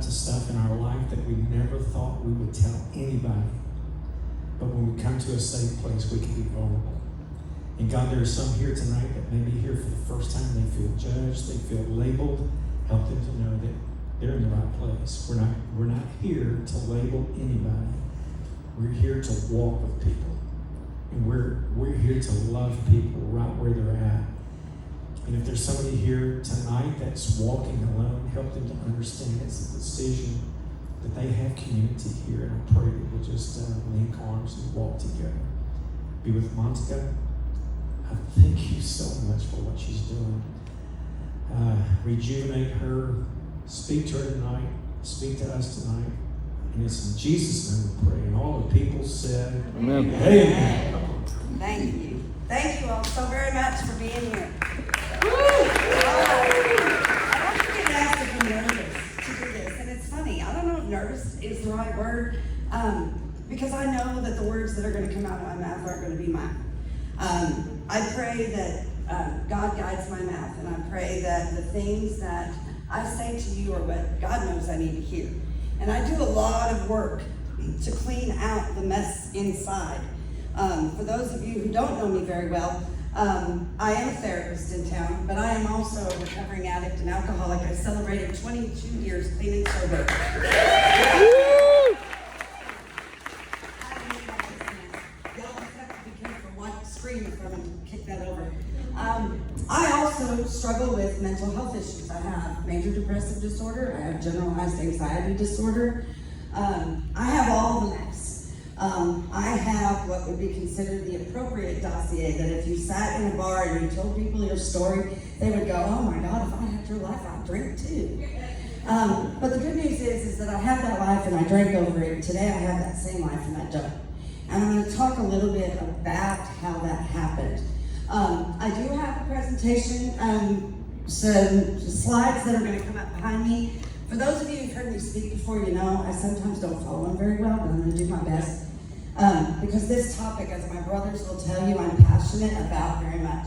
kinds of stuff in our life that we never thought we would tell anybody. But when we come to a safe place, we can be vulnerable. And God, there are some here tonight that may be here for the first time. They feel judged. They feel labeled. Help them to know that they're in the right place. We're not here to label anybody. We're here to walk with people. And we're here to love people right where they're at. And if there's somebody here tonight that's walking alone, help them to understand it's a decision that they have community here. And I pray that we'll just link arms and walk together. Be with Montica. I thank you so much for what she's doing. Rejuvenate her. Speak to her tonight. Speak to us tonight. And it's in Jesus' name we pray. And all the people said, Amen. Amen. Thank you. Thank you all so very much for being here. Woo! I don't get asked to be nervous to do this. And it's funny. I don't know if nervous is the right word. Because I know that the words that are going to come out of my mouth aren't going to be mine. I pray that God guides my mouth. And I pray that the things that I say to you are what God knows I need to hear. And I do a lot of work to clean out the mess inside. For those of you who don't know me very well, I am a therapist in town, but I am also a recovering addict and alcoholic. I celebrated 22 years clean and sober. Y'all have to be careful what scream if I kick that over. I also struggle with mental health issues. I have major depressive disorder. I have generalized anxiety disorder. I have all the mess. I have what would be considered the appropriate dossier, that if you sat in a bar and you told people your story, they would go, oh my God, if I had your life, I'd drink too. But the good news is that I have that life and I drank over it. Today I have that same life and I don't. And I'm going to talk a little bit about how that happened. I do have a presentation, some slides that are going to come up behind me. For those of you who've heard me speak before, you know I sometimes don't follow them very well, but I'm going to do my best. Because this topic, as my brothers will tell you, I'm passionate about very much.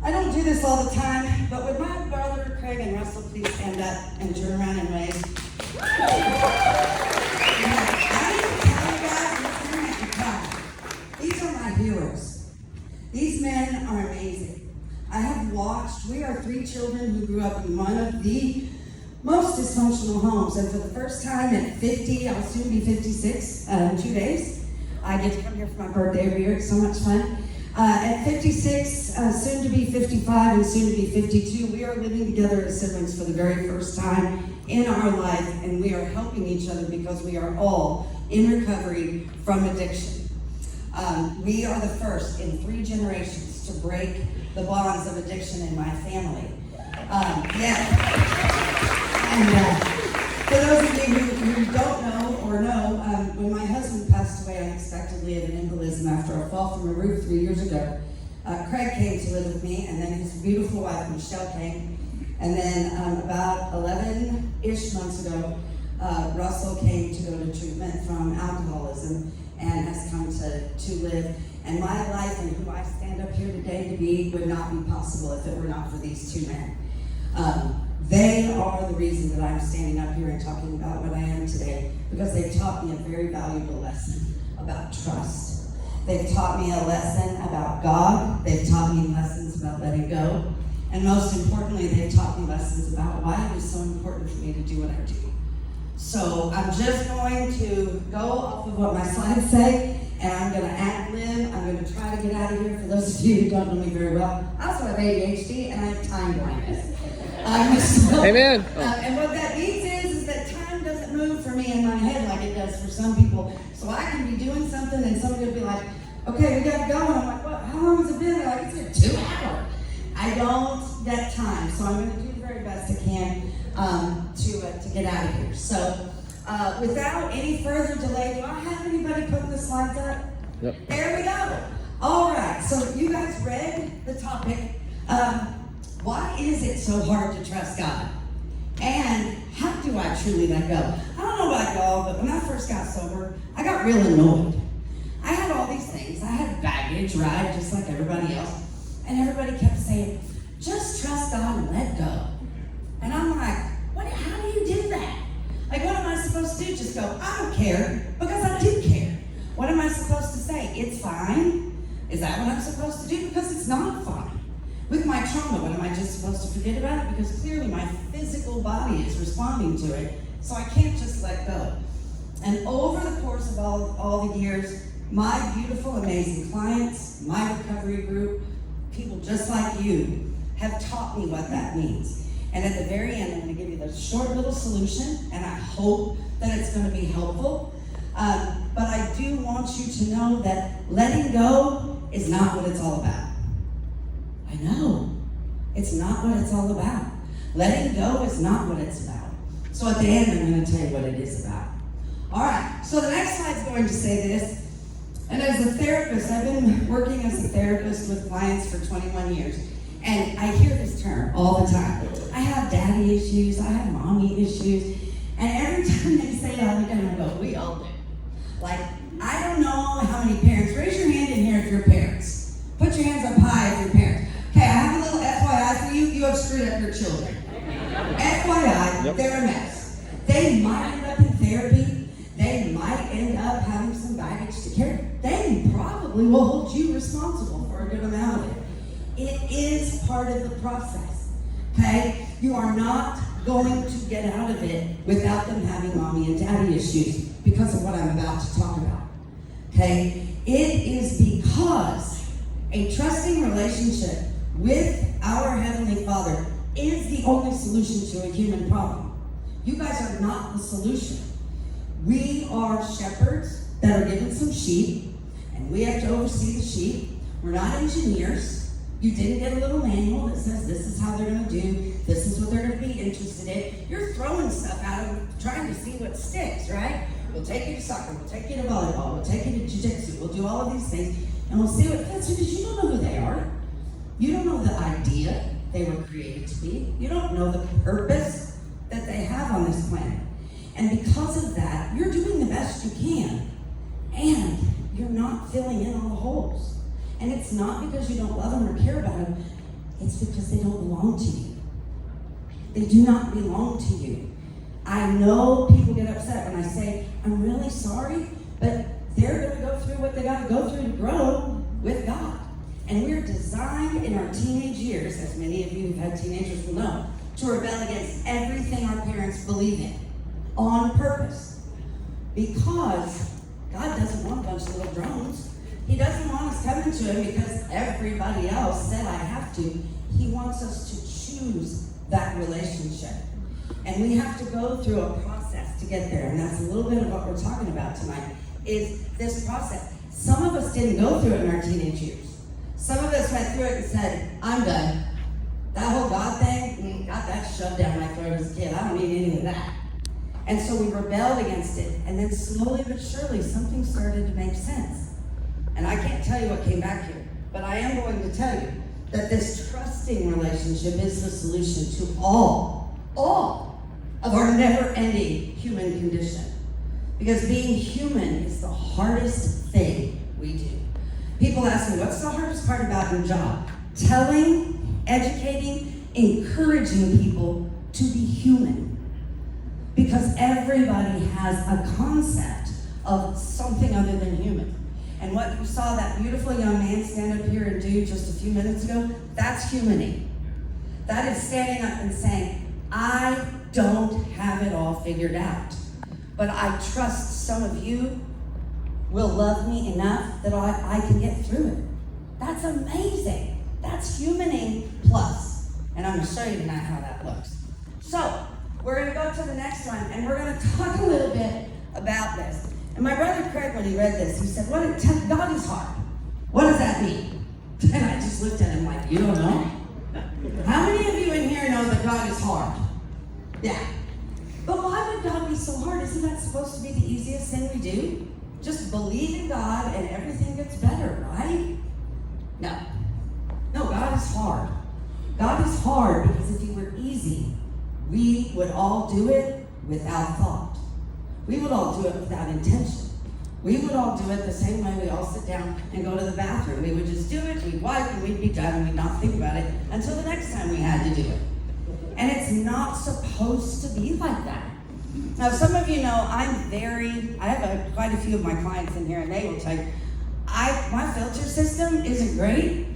I don't do this all the time, but would my brother Craig and Russell please stand up and turn around and wave? These are my heroes. These men are amazing. I have watched, we are 3 children who grew up in one of the most dysfunctional homes. And for the first time at 50, I'll soon be 56 in 2 days. I get to come here for my birthday every year, it's so much fun. At 56, soon to be 55, and soon to be 52, we are living together as siblings for the very first time in our life, and we are helping each other because we are all in recovery from addiction. We are the first in 3 generations to break the bonds of addiction in my family. And for those of you who don't know or know, when my husband passed away unexpectedly of an embolism after a fall from a roof 3 years ago, Craig came to live with me, and then his beautiful wife, Michelle, came. And then about 11-ish months ago, Russell came to go to treatment from alcoholism and has come to live. And my life and who I stand up here today to be would not be possible if it were not for these 2 men. They are the reason that I'm standing up here and talking about what I am today, because they've taught me a very valuable lesson about trust. They've taught me a lesson about God. They've taught me lessons about letting go. And most importantly, they've taught me lessons about why it is so important for me to do what I do. So I'm just going to go off of what my slides say, and I'm going to ad-lib. I'm going to try to get out of here. For those of you who don't know me very well, I also have ADHD and I have time blindness. Amen. And what that means is that time doesn't move for me in my head like it does for some people. So I can be doing something and somebody will be like, okay, we got to go. And I'm like, what? How long has it been? They're like, it's been 2 hours. I don't get time. So I'm going to do the very best I can to get out of here. So without any further delay, do I have anybody putting the slides up? Yep. There we go. All right. So you guys read the topic. Why is it so hard to trust God? And how do I truly let go? I don't know about y'all, but when I first got sober, I got real annoyed. I had all these things. I had baggage, right, just like everybody else. And everybody kept saying, just trust God and let go. And I'm like, how do you do that? supposed to do? Just go, I don't care, because I do care. What am I supposed to say? It's fine. Is that what I'm supposed to do? Because it's not fine. With my trauma, what am I just supposed to forget about it? Because clearly my physical body is responding to it, so I can't just let go. And over the course of all the years, my beautiful, amazing clients, my recovery group, people just like you, have taught me what that means. And at the very end, I'm going to give you the short little solution, and I hope that it's going to be helpful. But I do want you to know that letting go is not what it's all about. I know. It's not what it's all about. Letting go is not what it's about. So at the end, I'm going to tell you what it is about. All right, so the next slide's going to say this. And as a therapist, I've been working as a therapist with clients for 21 years. And I hear this term all the time. I have daddy issues, I have mommy issues. And every time they say it, I look at them and go, we all do. Like, I don't know how many parents, raise your hand in here if you're parents. Put your hands up high if you're parents. Okay, I have a little FYI for you. You have screwed up your children. FYI, they're a mess. They might end up in therapy. They might end up having some baggage to carry. They probably will hold you responsible for a good amount of it. It is part of the process, okay? You are not going to get out of it without them having mommy and daddy issues because of what I'm about to talk about, okay? It is because a trusting relationship with our Heavenly Father is the only solution to a human problem. You guys are not the solution. We are shepherds that are given some sheep, and we have to oversee the sheep. We're not engineers. You didn't get a little manual that says this is how they're going to do, this is what they're going to be interested in. You're throwing stuff at them, trying to see what sticks, right? We'll take you to soccer, we'll take you to volleyball, we'll take you to jiu-jitsu, we'll do all of these things, and we'll see what fits, because you don't know who they are. You don't know the idea they were created to be. You don't know the purpose that they have on this planet. And because of that, you're doing the best you can, and you're not filling in all the holes. And it's not because you don't love them or care about them, it's because they don't belong to you. They do not belong to you. I know people get upset when I say, I'm really sorry, but they're going to go through what they got to go through to grow with God. And we're designed in our teenage years, as many of you who've had teenagers will know, to rebel against everything our parents believe in, on purpose. Because God doesn't want a bunch of little drones. He doesn't want us coming to him because everybody else said I have to. He wants us to choose that relationship. And we have to go through a process to get there. And that's a little bit of what we're talking about tonight, is this process. Some of us didn't go through it in our teenage years. Some of us went through it and said, I'm done. That whole God thing, got that shoved down my throat as a kid. I don't need any of that. And so we rebelled against it. And then slowly but surely, something started to make sense. And I can't tell you what came back here, but I am going to tell you that this trusting relationship is the solution to all of our never-ending human condition. Because being human is the hardest thing we do. People ask me, what's the hardest part about your job? Telling, educating, encouraging people to be human. Because everybody has a concept of something other than human. And what you saw that beautiful young man stand up here and do just a few minutes ago, that's humaning. That is standing up and saying, I don't have it all figured out, but I trust some of you will love me enough that I can get through it. That's amazing. That's humaning plus. And I'm going to show you tonight how that looks. So, we're going to go to the next one, and we're going to talk a little bit about this. And my brother Craig, when he read this, he said, God is hard. What does that mean? And I just looked at him like, you don't know? How many of you in here know that God is hard? Yeah. But why would God be so hard? Isn't that supposed to be the easiest thing we do? Just believe in God and everything gets better, right? No. No, God is hard. God is hard because if he were easy, we would all do it without thought. We would all do it without intention. We would all do it the same way we all sit down and go to the bathroom. We would just do it, we'd wipe, and we'd be done, and we'd not think about it until the next time we had to do it. And it's not supposed to be like that. Now, some of you know I have quite a few of my clients in here, and they will tell you, my filter system isn't great,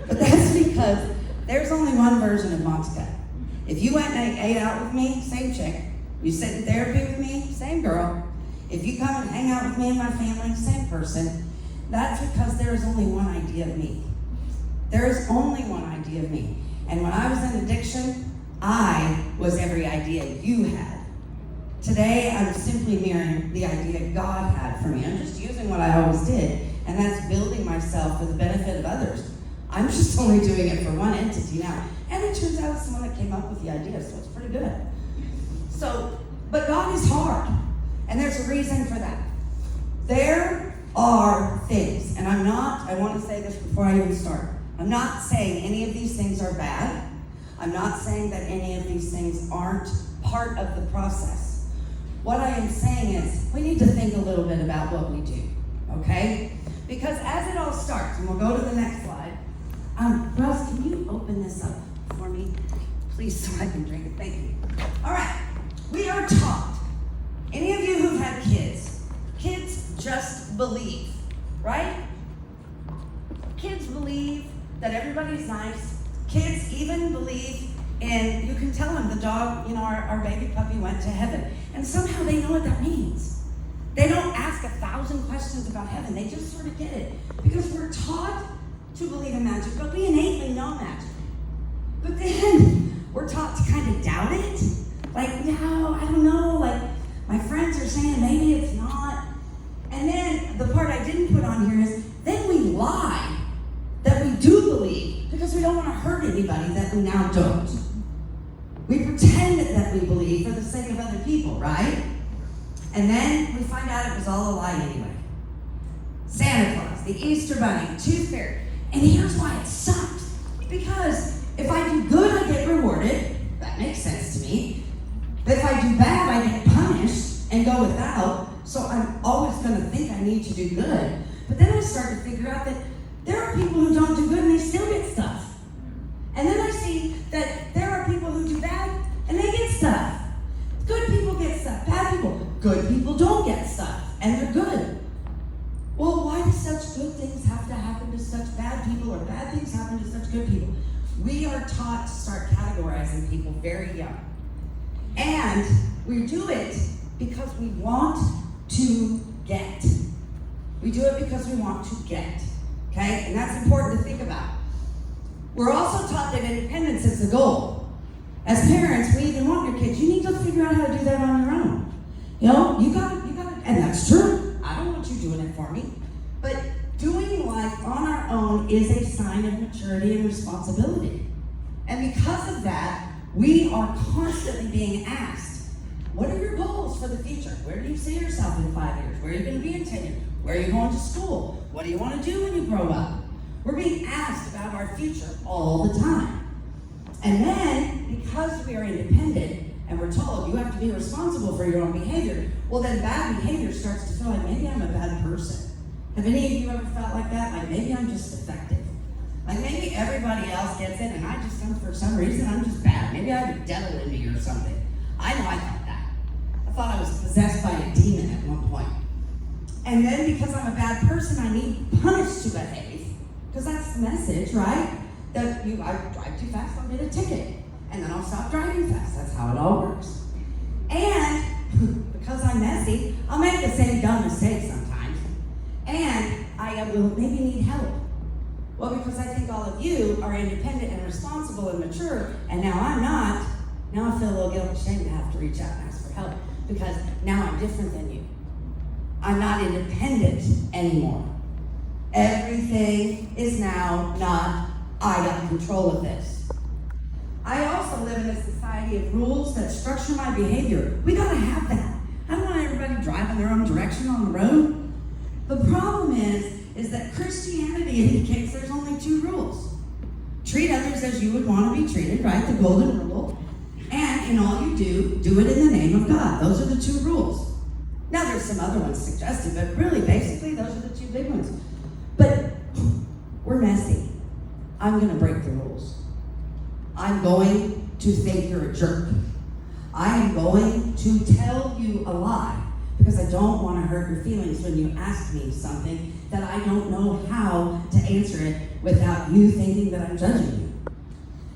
but that's because there's only one version of Montica. If you went and ate out with me, same chick. You sit in therapy with me, same girl. If you come and hang out with me and my family, same person. That's because there is only one idea of me. There is only one idea of me. And when I was in addiction, I was every idea you had. Today, I'm simply mirroring the idea God had for me. I'm just using what I always did, and that's building myself for the benefit of others. I'm just only doing it for one entity now. And it turns out it's someone that came up with the idea, so it's pretty good. But God is hard, and there's a reason for that. There are things, and I want to say this before I even start. I'm not saying any of these things are bad. I'm not saying that any of these things aren't part of the process. What I am saying is we need to think a little bit about what we do, okay? Because as it all starts, and we'll go to the next slide. Russ, can you open this up for me? Please, so I can drink it. Thank you. All right. We are taught. Any of you who've had kids just believe, right? Kids believe that everybody's nice. Kids even believe in, you can tell them the dog, our baby puppy went to heaven. And somehow they know what that means. They don't ask 1,000 questions about heaven. They just sort of get it. Because we're taught to believe in magic, but we innately know magic. But then we're taught to kind of doubt it. Like, no, I don't know. Like, my friends are saying maybe it's not. And then the part I didn't put on here is, then we lie that we do believe because we don't want to hurt anybody that we now don't. We pretend that we believe for the sake of other people, right? And then we find out it was all a lie anyway. Santa Claus, the Easter Bunny, Tooth Fairy. And here's why it sucks. Because if I do good, I get rewarded. That makes sense to me. But if I do bad, I get punished and go without. So I'm always going to think I need to do good. But then I start to figure out that there are people who don't do good and they still get stuff. And then I see that there are people who do bad and they get stuff. Good people get stuff. Bad people. Good people don't get stuff. And they're good. Well, why do such good things have to happen to such bad people, or bad things happen to such good people? We are taught to start categorizing people very young. And we do it because we want to get. We do it because we want to get. Okay? And that's important to think about. We're also taught that independence is the goal. As parents, we even want your kids, you need to figure out how to do that on your own. You gotta, and that's true. I don't want you doing it for me. But doing life on our own is a sign of maturity and responsibility. And because of that, we are constantly being asked, what are your goals for the future? Where do you see yourself in 5 years? Where are you going to be in 10 years? Where are you going to school? What do you want to do when you grow up? We're being asked about our future all the time. And then, because we are independent, and we're told you have to be responsible for your own behavior, well then bad behavior starts to feel like maybe I'm a bad person. Have any of you ever felt like that? Like maybe I'm just defective. Like maybe everybody else gets it and I just, for some reason, I'm just bad. Maybe I have a devil in me or something. I know I thought that. I thought I was possessed by a demon at one point. And then because I'm a bad person, I need punished to behave. Because that's the message, right? That I drive too fast, I'll get a ticket. And then I'll stop driving fast. That's how it all works. And because I'm messy, I'll make the same dumb mistake sometimes. And I will maybe need help. Well, because I think all of you are independent and responsible and mature, and now I'm not, now I feel a little guilt and shame to have to reach out and ask for help, because now I'm different than you. I'm not independent anymore. Everything is now not, I got control of this. I also live in a society of rules that structure my behavior. We gotta have that. I don't want everybody driving their own direction on the road. The problem is that Christianity indicates there's only 2 rules. Treat others as you would want to be treated, right? The golden rule. And in all you do, do it in the name of God. Those are the 2 rules. Now there's some other ones suggested, but really, basically, those are the 2 big ones. But we're messy. I'm going to break the rules. I'm going to think you're a jerk. I am going to tell you a lie because I don't want to hurt your feelings when you ask me something that I don't know how to answer it without you thinking that I'm judging you.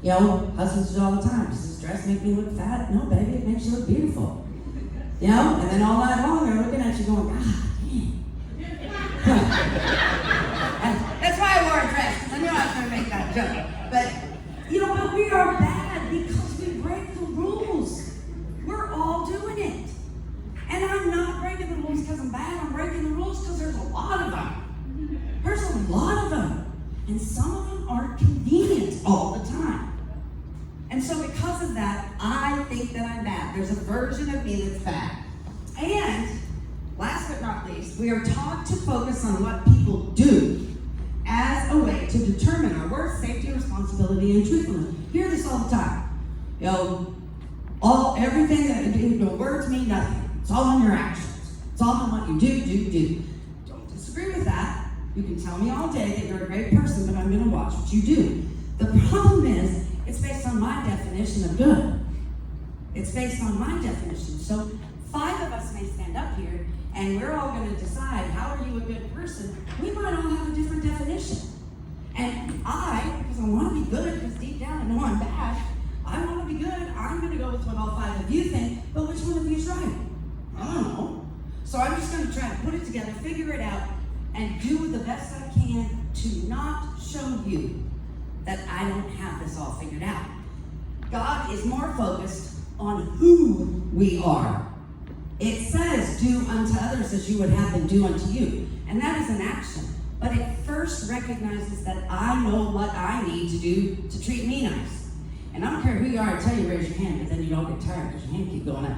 You know, husbands do it all the time. Does this dress make me look fat? No, baby, it makes you look beautiful. You know, and then all night long they're looking at you going, God damn. And that's why I wore a dress, because I knew I was going to make that joke. But, you know, but we are bad because we break the rules. We're all doing it. And I'm not breaking the rules because I'm bad. I'm breaking the rules because there's a lot of them. There's a lot of them. And some of them aren't convenient all the time. And so because of that, I think that I'm bad. There's a version of me that's bad. And last but not least, we are taught to focus on what people do as a way to determine our worth, safety, responsibility, and truthfulness. You hear this all the time. You know, everything that you do, your words mean nothing. It's all on your actions. It's all on what you do. Don't disagree with that. You can tell me all day that you're a great person, but I'm going to watch what you do. The problem is, it's based on my definition of good. It's based on my definition. So 5 of us may stand up here, and we're all going to decide, how are you a good person? We might all have a different definition. And because I want to be good, because deep down I know I'm bad, I want to be good, I'm going to go with what all 5 of you think, but which one of you is right? I don't know. So I'm just going to try to put it together, figure it out, and do the best I can to not show you that I don't have this all figured out. God is more focused on who we are. It says, do unto others as you would have them do unto you. And that is an action. But it first recognizes that I know what I need to do to treat me nice. And I don't care who you are, I tell you raise your hand, but then you don't get tired because your hand keep going up.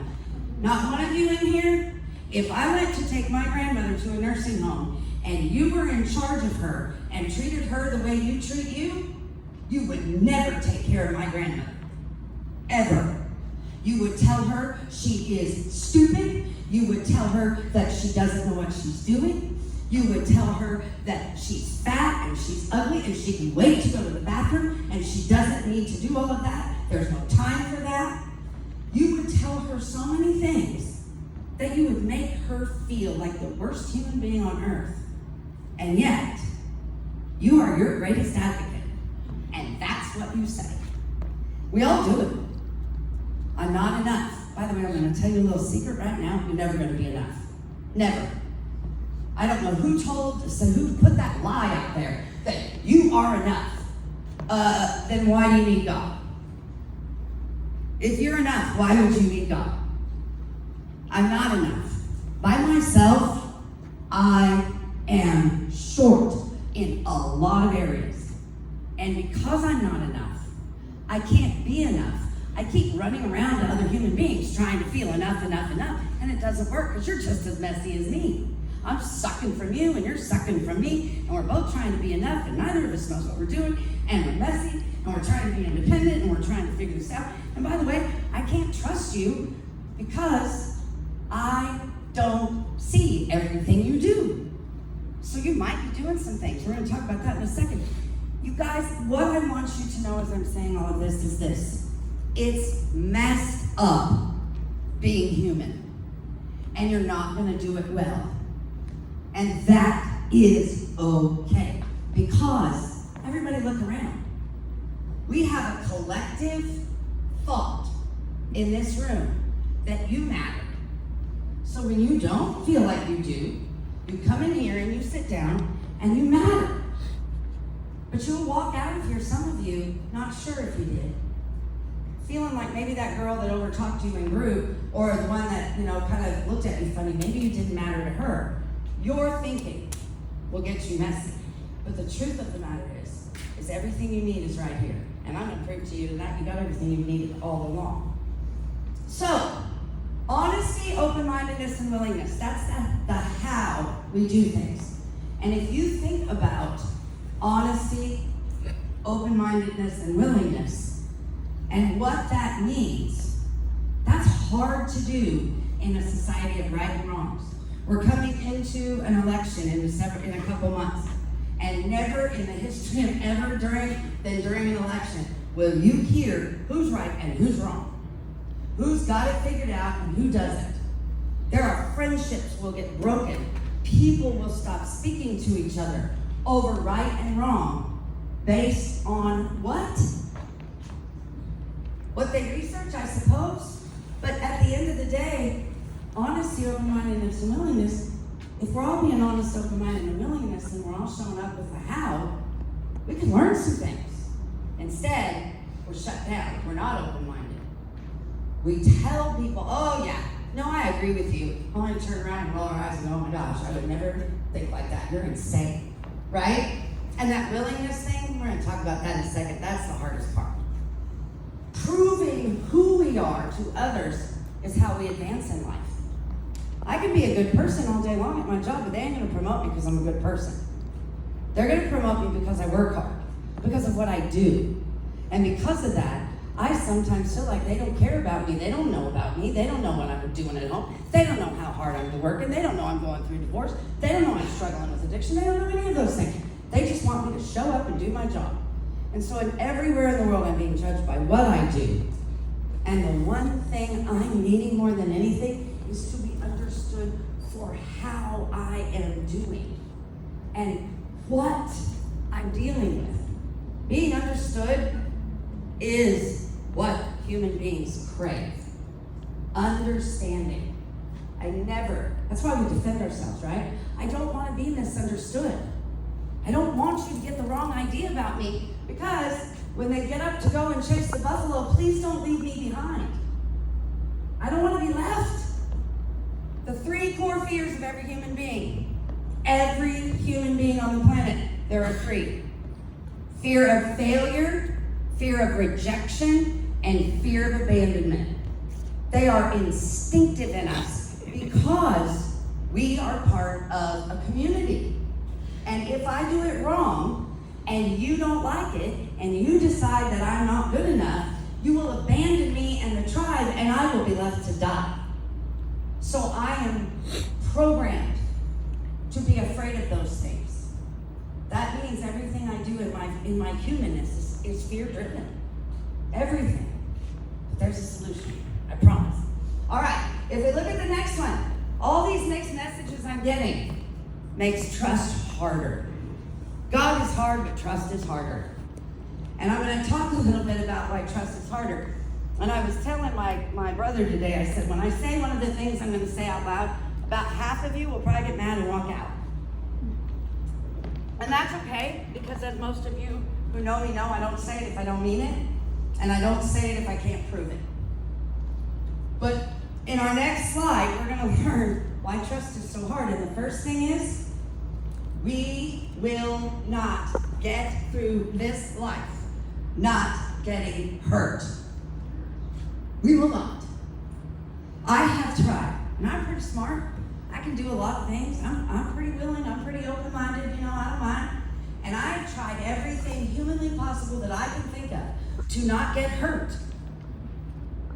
Not one of you in here, if I went to take my grandmother to a nursing home and you were in charge of her and treated her the way you treat you would never take care of my grandmother. Ever. You would tell her she is stupid. You would tell her that she doesn't know what she's doing. You would tell her that she's fat and she's ugly and she can wait to go to the bathroom and she doesn't need to do all of that. There's no time for that. You would tell her so many things that you would make her feel like the worst human being on earth. And yet, you are your greatest advocate. And that's what you say. We all do it. I'm not enough. By the way, I'm going to tell you a little secret right now. You're never going to be enough. Never. I don't know who put that lie out there that you are enough. Then why do you need God? If you're enough, why would you need God? I'm not enough. By myself, I am short in a lot of areas. And because I'm not enough, I can't be enough. I keep running around to other human beings trying to feel enough, and it doesn't work because you're just as messy as me. I'm sucking from you and you're sucking from me, and we're both trying to be enough, and neither of us knows what we're doing, and we're messy, and we're trying to be independent, and we're trying to figure this out. And by the way, I can't trust you because I don't see everything you do. So you might be doing some things. We're going to talk about that in a second. You guys, what I want you to know as I'm saying all of this is this. It's messed up being human. And you're not going to do it well. And that is okay. Because everybody look around. We have a collective thought in this room that you matter. So when you don't feel like you do, you come in here and you sit down and you matter. But you'll walk out of here, some of you, not sure if you did. Feeling like maybe that girl that overtalked you in group, or the one that, kind of looked at you funny, maybe you didn't matter to her. Your thinking will get you messy. But the truth of the matter is everything you need is right here. And I'm going to prove to you tonight you got everything you need all along. So, honesty, open-mindedness, and willingness. That's the how we do things. And if you think about honesty, open-mindedness, and willingness, and what that means, that's hard to do in a society of right and wrongs. We're coming into an election in a couple months, and never in the history of ever during an election will you hear who's right and who's wrong. who's got it figured out and who doesn't. There are friendships will get broken. People will stop speaking to each other over right and wrong based on what? What they research, I suppose. But at the end of the day, honesty, open-mindedness, and willingness, if we're all being honest, open-minded, and willingness, and we're all showing up with the how, we can learn some things. Instead, we're shut down. We're not open-minded. We tell people, oh yeah, no, I agree with you. Only to turn around and roll our eyes and go, oh my gosh, I would never think like that. You're insane, right? And that willingness thing, we're gonna talk about that in a second. That's the hardest part. Proving who we are to others is how we advance in life. I can be a good person all day long at my job, but they ain't gonna promote me because I'm a good person. They're gonna promote me because I work hard, because of what I do. And because of that, I sometimes feel like they don't care about me. They don't know about me. They don't know what I'm doing at home. They don't know how hard I'm working. They don't know I'm going through divorce. They don't know I'm struggling with addiction. They don't know any of those things. They just want me to show up and do my job. And so everywhere in the world, I'm being judged by what I do. And the one thing I'm needing more than anything is to be understood for how I am doing and what I'm dealing with. Being understood is what human beings crave. Understanding. That's why we defend ourselves, right? I don't want to be misunderstood. I don't want you to get the wrong idea about me, because when they get up to go and chase the buffalo, please don't leave me behind. I don't want to be left. The 3 core fears of every human being. Every human being on the planet, there are 3. Fear of failure, fear of rejection, and fear of abandonment. They are instinctive in us because we are part of a community. And if I do it wrong, and you don't like it, and you decide that I'm not good enough, you will abandon me and the tribe, and I will be left to die. So I am programmed to be afraid of those things. That means everything I do in my humanness is fear-driven. Everything. But there's a solution, I promise. All right, if we look at the next one, all these mixed messages I'm getting makes trust harder. God is hard, but trust is harder. And I'm going to talk a little bit about why trust is harder. And I was telling my brother today, I said, when I say one of the things I'm going to say out loud, about half of you will probably get mad and walk out. And that's okay, because as most of you who know me know, I don't say it if I don't mean it, and I don't say it if I can't prove it. But in our next slide, we're going to learn why trust is so hard. And the first thing is, we will not get through this life not getting hurt. We will not. I have tried, and I'm pretty smart. I can do a lot of things. I'm pretty willing. I'm pretty open-minded. I don't mind. And I've tried everything humanly possible that I can think of to not get hurt.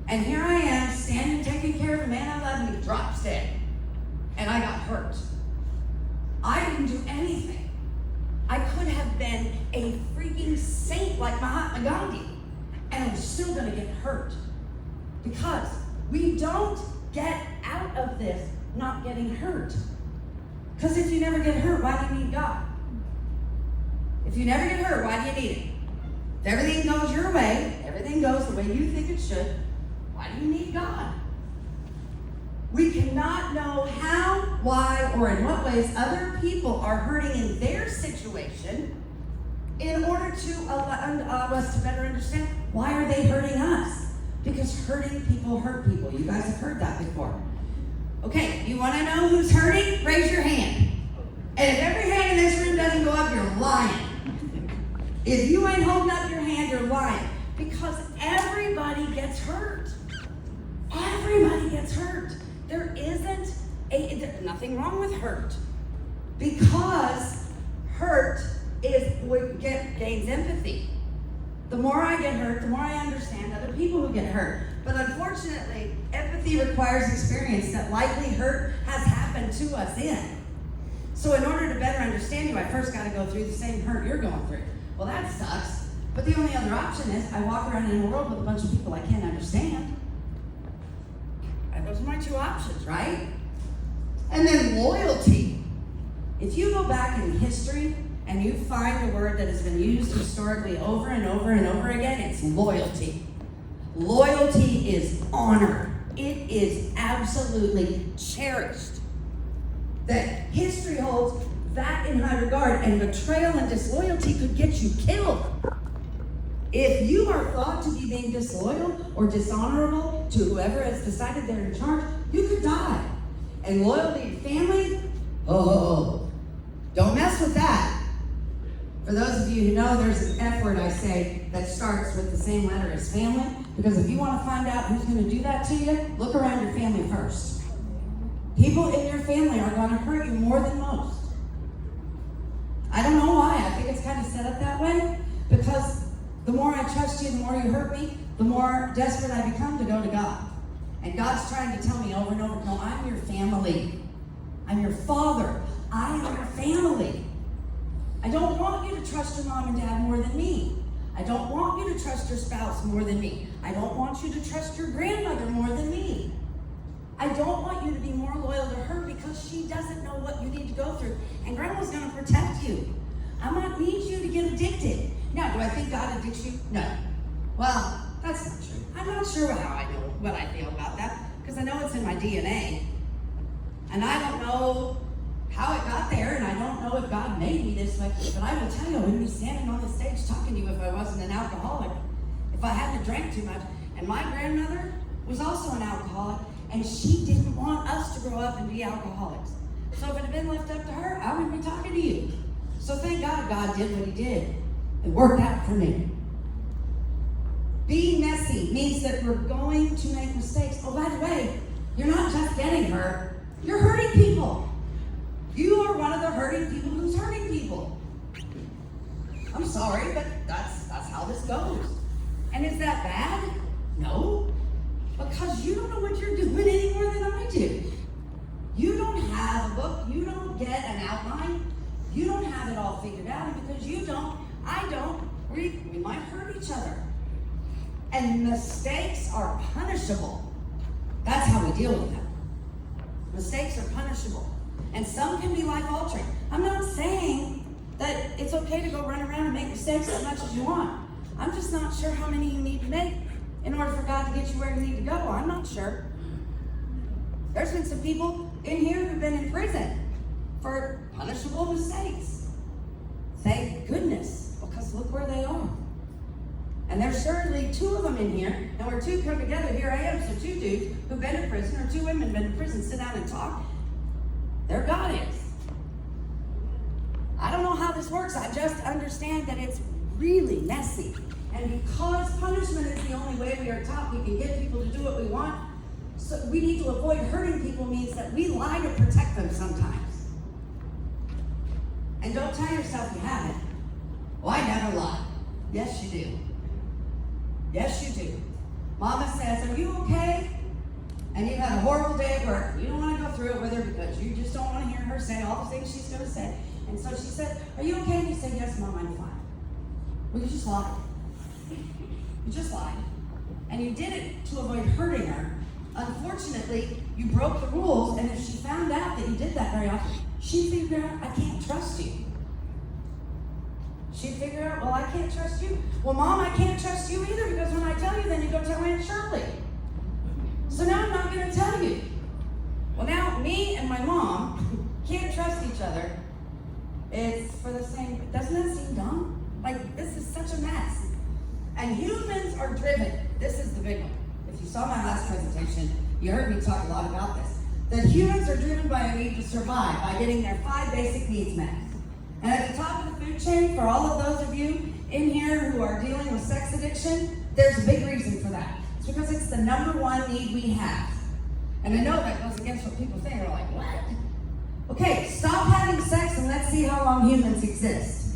And here I am, standing, taking care of a man I love, and he drops dead. And I got hurt. I didn't do anything. I could have been a freaking saint like Mahatma Gandhi, and I was still going to get hurt. Because we don't get out of this not getting hurt. Because if you never get hurt, why do you need God? If you never get hurt, why do you need it? If everything goes your way, everything goes the way you think it should, why do you need God? We cannot know how, why, or in what ways other people are hurting in their situation in order to allow us to better understand why are they hurting us. Because hurting people hurt people. You guys have heard that before. Okay, you want to know who's hurting? Raise your hand. And if every hand in this room doesn't go up, you're lying. If you ain't holding up your hand, you're lying. Because everybody gets hurt. Everybody gets hurt. There isn't there's nothing wrong with hurt. Because hurt gains empathy. The more I get hurt, the more I understand other people who get hurt. But unfortunately, empathy requires experience that likely hurt has happened to us in. So in order to better understand you, I first got to go through the same hurt you're going through. Well, that sucks. But the only other option is I walk around in a world with a bunch of people I can't understand. Those are my two options, right? And then loyalty. If you go back in history and you find a word that has been used historically over and over and over again, it's loyalty. Loyalty is honor. It is absolutely cherished. That history holds that in high regard, and betrayal and disloyalty could get you killed. If you are thought to be being disloyal or dishonorable to whoever has decided they're in charge, you could die. And loyalty to family, oh, don't mess with that. For those of you who know, there's an F word I say that starts with the same letter as family, because if you want to find out who's going to do that to you, look around your family first. People in your family are going to hurt you more than most. I don't know why. I think it's kind of set up that way, because the more I trust you, the more you hurt me, the more desperate I become to go to God. And God's trying to tell me over and over, no, I'm your family. I'm your father. I am your family. I don't want you to trust your mom and dad more than me. I don't want you to trust your spouse more than me. I don't want you to trust your grandmother more than me. I don't want you to be more loyal to her because she doesn't know what you need to go through. And grandma's going to protect you. I might need you to get addicted. Now, do I think God addicts you? No. Well, that's not true. I'm not sure how I know what I feel about that, because I know it's in my DNA. And I don't know how it got there, and I don't know if God made me this way, but I will tell you, I wouldn't be standing on the stage talking to you if I wasn't an alcoholic, if I hadn't drank too much. And my grandmother was also an alcoholic, and she didn't want us to grow up and be alcoholics. So if it had been left up to her, I wouldn't be talking to you. So thank God God did what he did. It worked out for me. Being messy means that we're going to make mistakes. Oh, by the way, you're not just getting hurt, you're hurting people. You are one of the hurting people who's hurting people. I'm sorry, but that's how this goes. And is that bad? No. Because you don't know what you're doing any more than I do. You don't have a book. You don't get an outline. You don't have it all figured out. And because you don't, I don't, we might hurt each other. And mistakes are punishable. That's how we deal with them. Mistakes are punishable. And some can be life-altering. I'm not saying that it's okay to go run around and make mistakes as much as you want. I'm just not sure how many you need to make in order for God to get you where you need to go. I'm not sure. There's been some people in here who've been in prison for punishable mistakes. Thank goodness, because look where they are. And there's certainly two of them in here, and where two come together, here I am, so two dudes who've been in prison, or two women who've been in prison, sit down and talk. There God is. I don't know how this works. I just understand that it's really messy. And because punishment is the only way we are taught we can get people to do what we want, so we need to avoid hurting people means that we lie to protect them sometimes. And don't tell yourself you haven't. Well, I never lie. Yes, you do. Yes, you do. Mama says, are you okay? And you've had a horrible day at work. You don't want to go through it with her because you just don't want to hear her say all the things she's going to say. And so she said, are you okay? And you said, yes, Mom, I'm fine. Well, you just lied. You just lied. And you did it to avoid hurting her. Unfortunately, you broke the rules, and if she found out that you did that very often, she'd figure out, I can't trust you. She'd figure out, well, I can't trust you. Well, Mom, I can't trust you either, because when I tell you, then you go tell Aunt Shirley. So now I'm not going to tell you. Well, now me and my mom can't trust each other. It's for the same, doesn't that seem dumb? Like, this is such a mess. And humans are driven. This is the big one. If you saw my last presentation, you heard me talk a lot about this. That humans are driven by a need to survive, by getting their 5 basic needs met. And at the top of the food chain, for all of those of you in here who are dealing with sex addiction, there's a big reason for that. It's because it's the number one need we have. And I know that goes against what people think. They're like, what? Okay, stop having sex and let's see how long humans exist.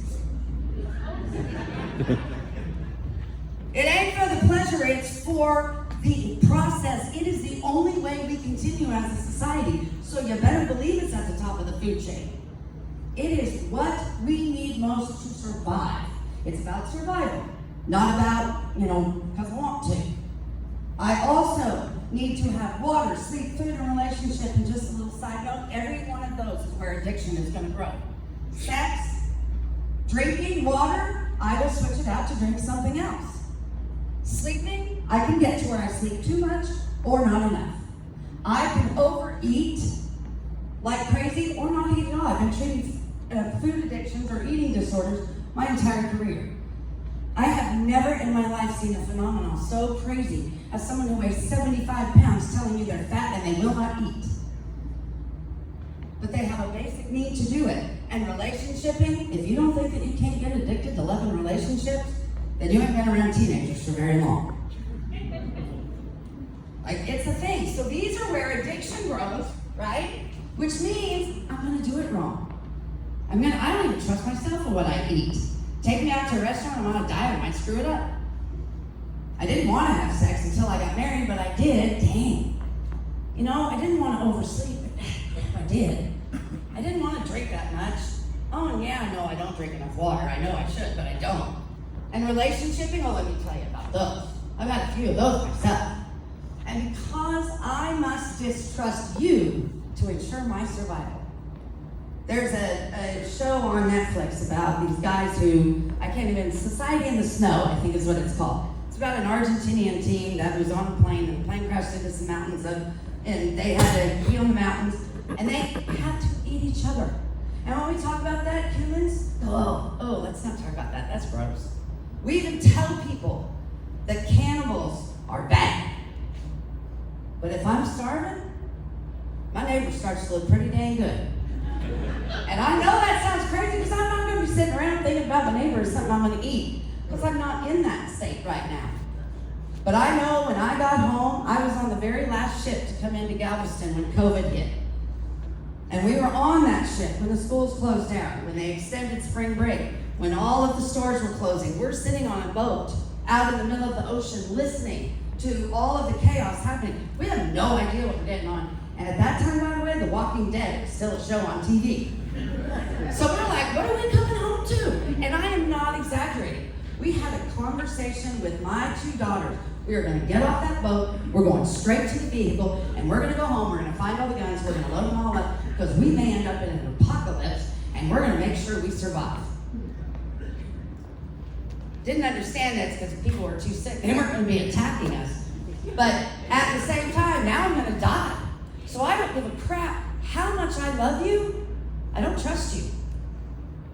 It ain't for the pleasure, it's for the process. It is the only way we continue as a society. So you better believe it's at the top of the food chain. It is what we need most to survive. It's about survival, not about, because I want to. I also need to have water, sleep, food, and relationship. And just a little side note, every one of those is where addiction is going to grow. Sex, drinking, water, I will switch it out to drink something else. Sleeping, I can get to where I sleep too much or not enough. I can overeat like crazy or not eat at all. I've been treating food addictions or eating disorders my entire career. I have never in my life seen a phenomenon so crazy as someone who weighs 75 pounds telling you they're fat and they will not eat. But they have a basic need to do it. And relationshiping, if you don't think that you can't get addicted to love and relationships, then you ain't been around teenagers for very long. Like, it's a thing. So these are where addiction grows, right? Which means I'm gonna do it wrong. I don't even trust myself for what I eat. Take me out to a restaurant, I'm on a diet, I might screw it up. I didn't want to have sex until I got married, but I did. Dang. You know, I didn't want to oversleep, but I did. I didn't want to drink that much. Oh, and yeah, I know I don't drink enough water. I know I should, but I don't. And relationshiping, oh, let me tell you about those. I've had a few of those myself. And because I must distrust you to ensure my survival. There's a show on Netflix about these guys who, Society in the Snow, I think is what it's called. It's about an Argentinian team that was on a plane, and the plane crashed into some mountains, and they had to be on the mountains, and they had to eat each other. And when we talk about that, humans, let's not talk about that, that's gross. We even tell people that cannibals are bad. But if I'm starving, my neighbor starts to look pretty dang good. And I know that sounds crazy because I'm not going to be sitting around thinking about my neighbor as something I'm going to eat because I'm not in that state right now. But I know when I got home, I was on the very last ship to come into Galveston when COVID hit. And we were on that ship when the schools closed down, when they extended spring break, when all of the stores were closing. We're sitting on a boat out in the middle of the ocean listening to all of the chaos happening. We have no idea what we're getting on. And at that time, by the way, The Walking Dead was still a show on TV. So we're like, what are we coming home to? And I am not exaggerating. We had a conversation with my two daughters. We are going to get off that boat, we're going straight to the vehicle, and we're going to go home, we're going to find all the guns, we're going to load them all up, because we may end up in an apocalypse, and we're going to make sure we survive. Didn't understand that because people were too sick. They weren't going to be attacking us. But at the same time, now I'm going to die. So I don't give a crap how much I love you. I don't trust you.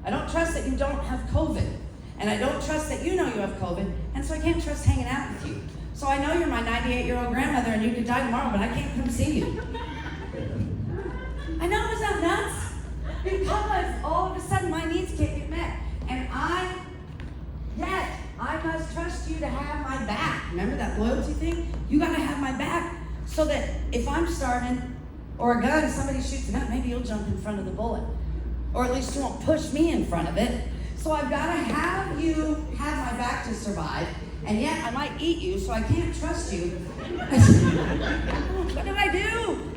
I don't trust that you don't have COVID. And I don't trust that you know you have COVID. And so I can't trust hanging out with you. So I know you're my 98-year-old grandmother and you could die tomorrow, but I can't come see you. I know, is that nuts? Because all of a sudden my needs can't get met. And I must trust you to have my back. Remember that loyalty thing? You gotta have my back so that if I'm starving or a gun, somebody shoots a gun, maybe you'll jump in front of the bullet. Or at least you won't push me in front of it. So I've gotta have you have my back to survive, and yet I might eat you, so I can't trust you. What did I do?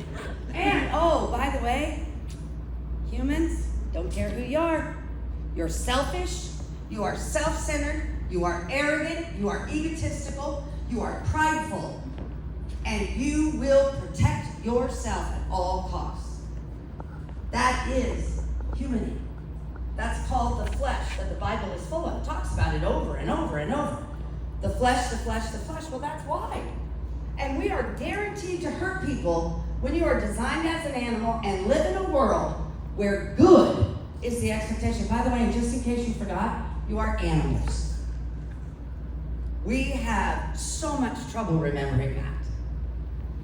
And, by the way, humans, don't care who you are. You're selfish, you are self-centered, you are arrogant, you are egotistical, you are prideful, and you will protect yourself at all costs. That is humanity. That's called the flesh that the Bible is full of. It talks about it over and over and over. The flesh, the flesh, the flesh. Well, that's why. And we are guaranteed to hurt people when you are designed as an animal and live in a world where good is the expectation. By the way, and just in case you forgot, you are animals. We have so much trouble remembering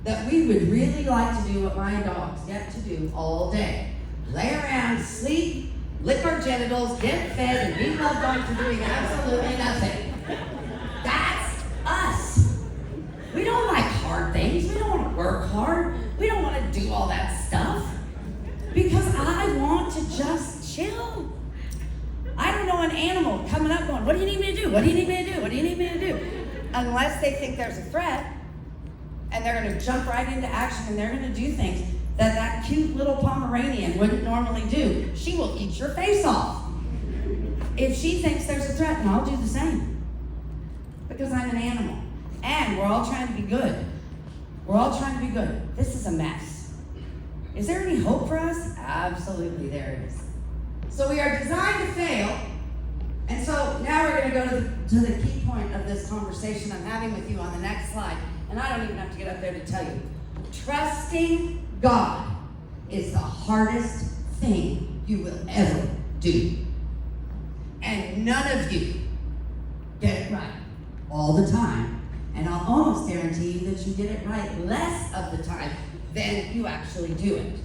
that we would really like to do what my dogs get to do all day. Lay around, sleep, lick our genitals, get fed, and be loved on for doing absolutely nothing. That's us. We don't like hard things. We don't want to work hard. We don't want to do all that stuff. Because I want to just chill. I don't know an animal coming up going, what do you need me to do? What do you need me to do? What do you need me to do? Unless they think there's a threat, and they're going to jump right into action, and they're going to do things that cute little Pomeranian wouldn't normally do. She will eat your face off if she thinks there's a threat, and I'll do the same. Because I'm an animal, and we're all trying to be good. We're all trying to be good. This is a mess. Is there any hope for us? Absolutely, there is. So we are designed to fail. And so now we're going to go to the key point of this conversation I'm having with you on the next slide. And I don't even have to get up there to tell you. Trusting God is the hardest thing you will ever do. And none of you get it right all the time. And I'll almost guarantee you that you get it right less of the time than you actually do it.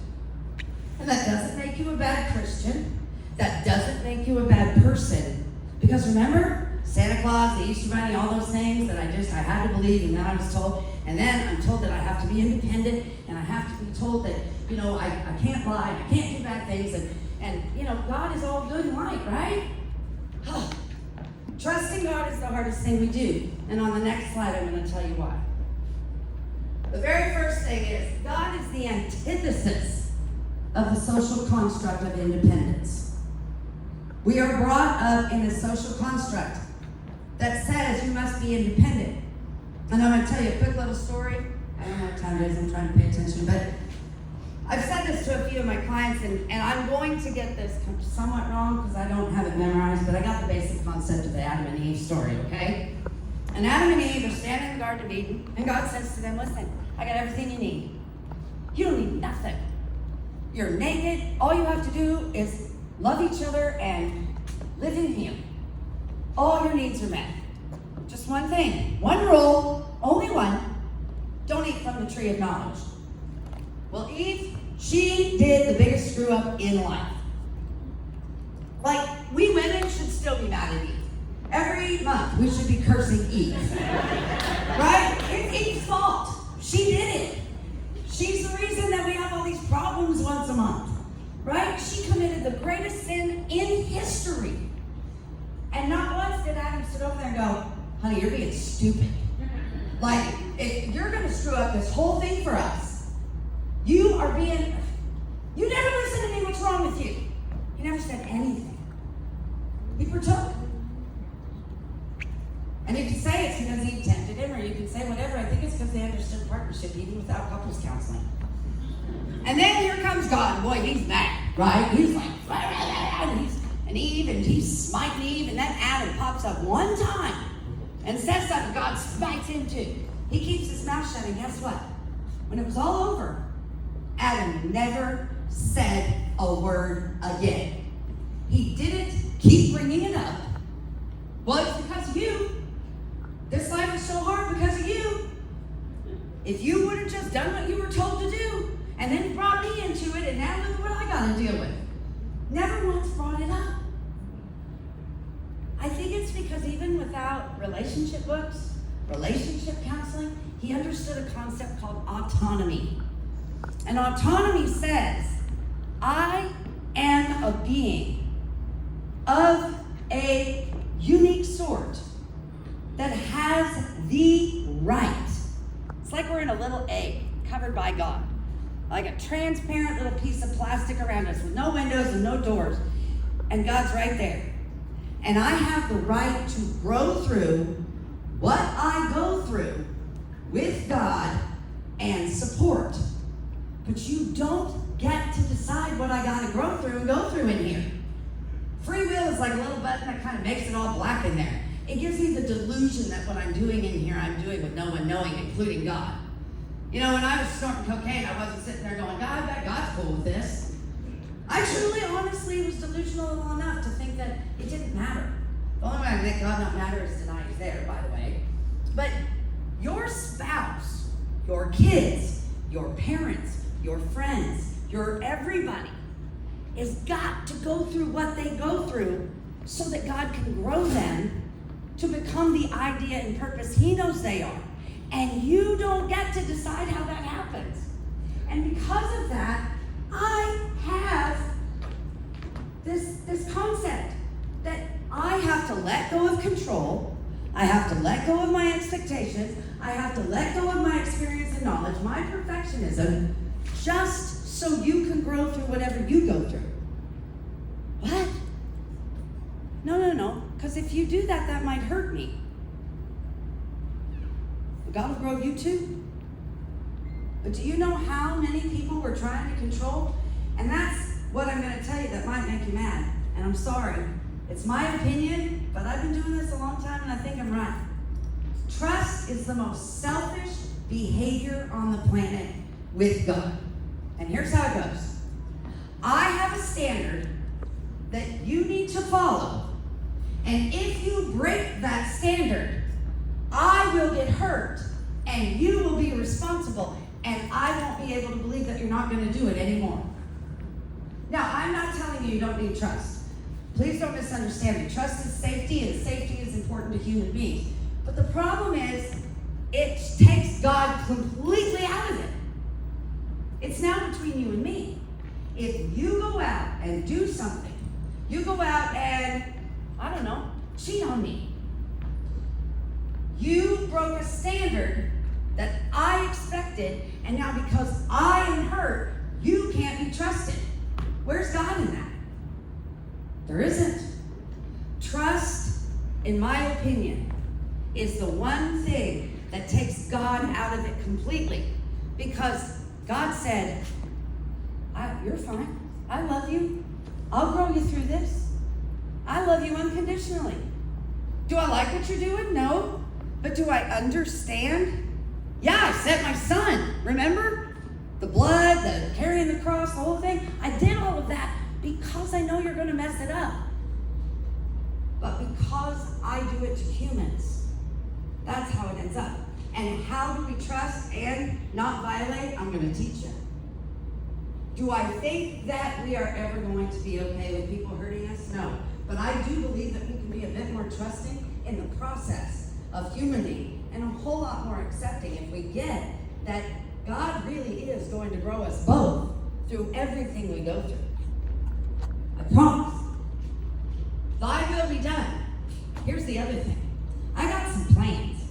And that doesn't make you a bad Christian. That doesn't make you a bad person. Because remember, Santa Claus, the Easter Bunny, all those things that I had to believe, and then I was told, and then I'm told that I have to be independent, and I have to be told that, I can't lie, I can't do bad things, and God is all good and light, right? Trusting God is the hardest thing we do. And on the next slide, I'm going to tell you why. The very first thing is, God is the antithesis of the social construct of independence. We are brought up in a social construct that says you must be independent. And I'm going to tell you a quick little story. I don't know what time it is, I'm trying to pay attention, but I've said this to a few of my clients, and I'm going to get this somewhat wrong because I don't have it memorized, but I got the basic concept of the Adam and Eve story, okay? And Adam and Eve are standing in the Garden of Eden, and God says to them, listen, I got everything you need. You don't need nothing. You're naked. All you have to do is love each other and live in Him. All your needs are met. Just one thing, one rule, only one. Don't eat from the tree of knowledge. Well, Eve, she did the biggest screw up in life. Like, we women should still be mad at Eve. Every month, we should be cursing Eve. Right? It's Eve's fault. She did it. She's the reason that we have all these problems once a month. Right? She committed the greatest sin in history. And not once did Adam sit over there and go, honey, you're being stupid. Like, if you're going to screw up this whole thing for us, you never listen to me, what's wrong with you? He never said anything. He partook. And you can say it's because Eve tempted him, or you can say whatever. I think it's because they understood partnership even without couples counseling. And then here comes God. Boy, he's mad, right? He's like, and Eve, and he's smiting Eve, and then Adam pops up one time and says something. God smites him too. He keeps his mouth shut, and guess what? When it was all over, Adam never said a word again. He didn't keep bringing it up. Well, it's because of you. This life is so hard because of you. If you would have just done what you were told to do, and then brought me into it, and now look what I got to deal with. Never once brought it up. I think it's because even without relationship books, relationship counseling, he understood a concept called autonomy. And autonomy says, I am a being of a unique sort that has the right. It's like we're in a little egg covered by God. Like a transparent little piece of plastic around us with no windows and no doors. And God's right there. And I have the right to grow through what I go through with God and support. But you don't get to decide what I got to grow through and go through in here. Free will is like a little button that kind of makes it all black in there. It gives me the delusion that what I'm doing in here, I'm doing with no one knowing, including God. When I was snorting cocaine, I wasn't sitting there going, God, I bet God's cool with this. I truly, honestly, was delusional enough to think that it didn't matter. The only way I make God not matter is deny He's there, by the way. But your spouse, your kids, your parents, your friends, your everybody has got to go through what they go through so that God can grow them to become the idea and purpose He knows they are. And you don't get to decide how that happens. And because of that, I have this concept that I have to let go of control, I have to let go of my expectations, I have to let go of my experience and knowledge, my perfectionism, just so you can grow through whatever you go through. What? No, because if you do that, that might hurt me. God will grow you too. But do you know how many people we're trying to control? And that's what I'm going to tell you that might make you mad. And I'm sorry. It's my opinion, but I've been doing this a long time and I think I'm right. Trust is the most selfish behavior on the planet with God. And here's how it goes. I have a standard that you need to follow. And if you break that standard, I will get hurt and you will be responsible. And I won't be able to believe that you're not going to do it anymore. Now, I'm not telling you don't need trust. Please don't misunderstand me. Trust is safety, and safety is important to human beings. But the problem is, it takes God completely out of it. It's now between you and me. If you go out and do something, you go out and, I don't know, cheat on me. You broke a standard that I expected, and now because I am hurt, you can't be trusted. Where's God in that? There isn't. Trust, in my opinion, is the one thing that takes God out of it completely. Because God said, you're fine. I love you. I'll grow you through this. I love you unconditionally. Do I like what you're doing? No. But do I understand? Yeah, I sent my son. Remember? The blood, the carrying the cross, the whole thing. I did all of that because I know you're going to mess it up. But because I do it to humans, that's how it ends up. And how do we trust and not violate? I'm going to teach you. Do I think that we are ever going to be okay with people hurting us? No. But I do believe that we can be a bit more trusting in the process of human being and a whole lot more accepting if we get that God really is going to grow us both through everything we go through. I promise. Thy will be done. Here's the other thing. I got some plans.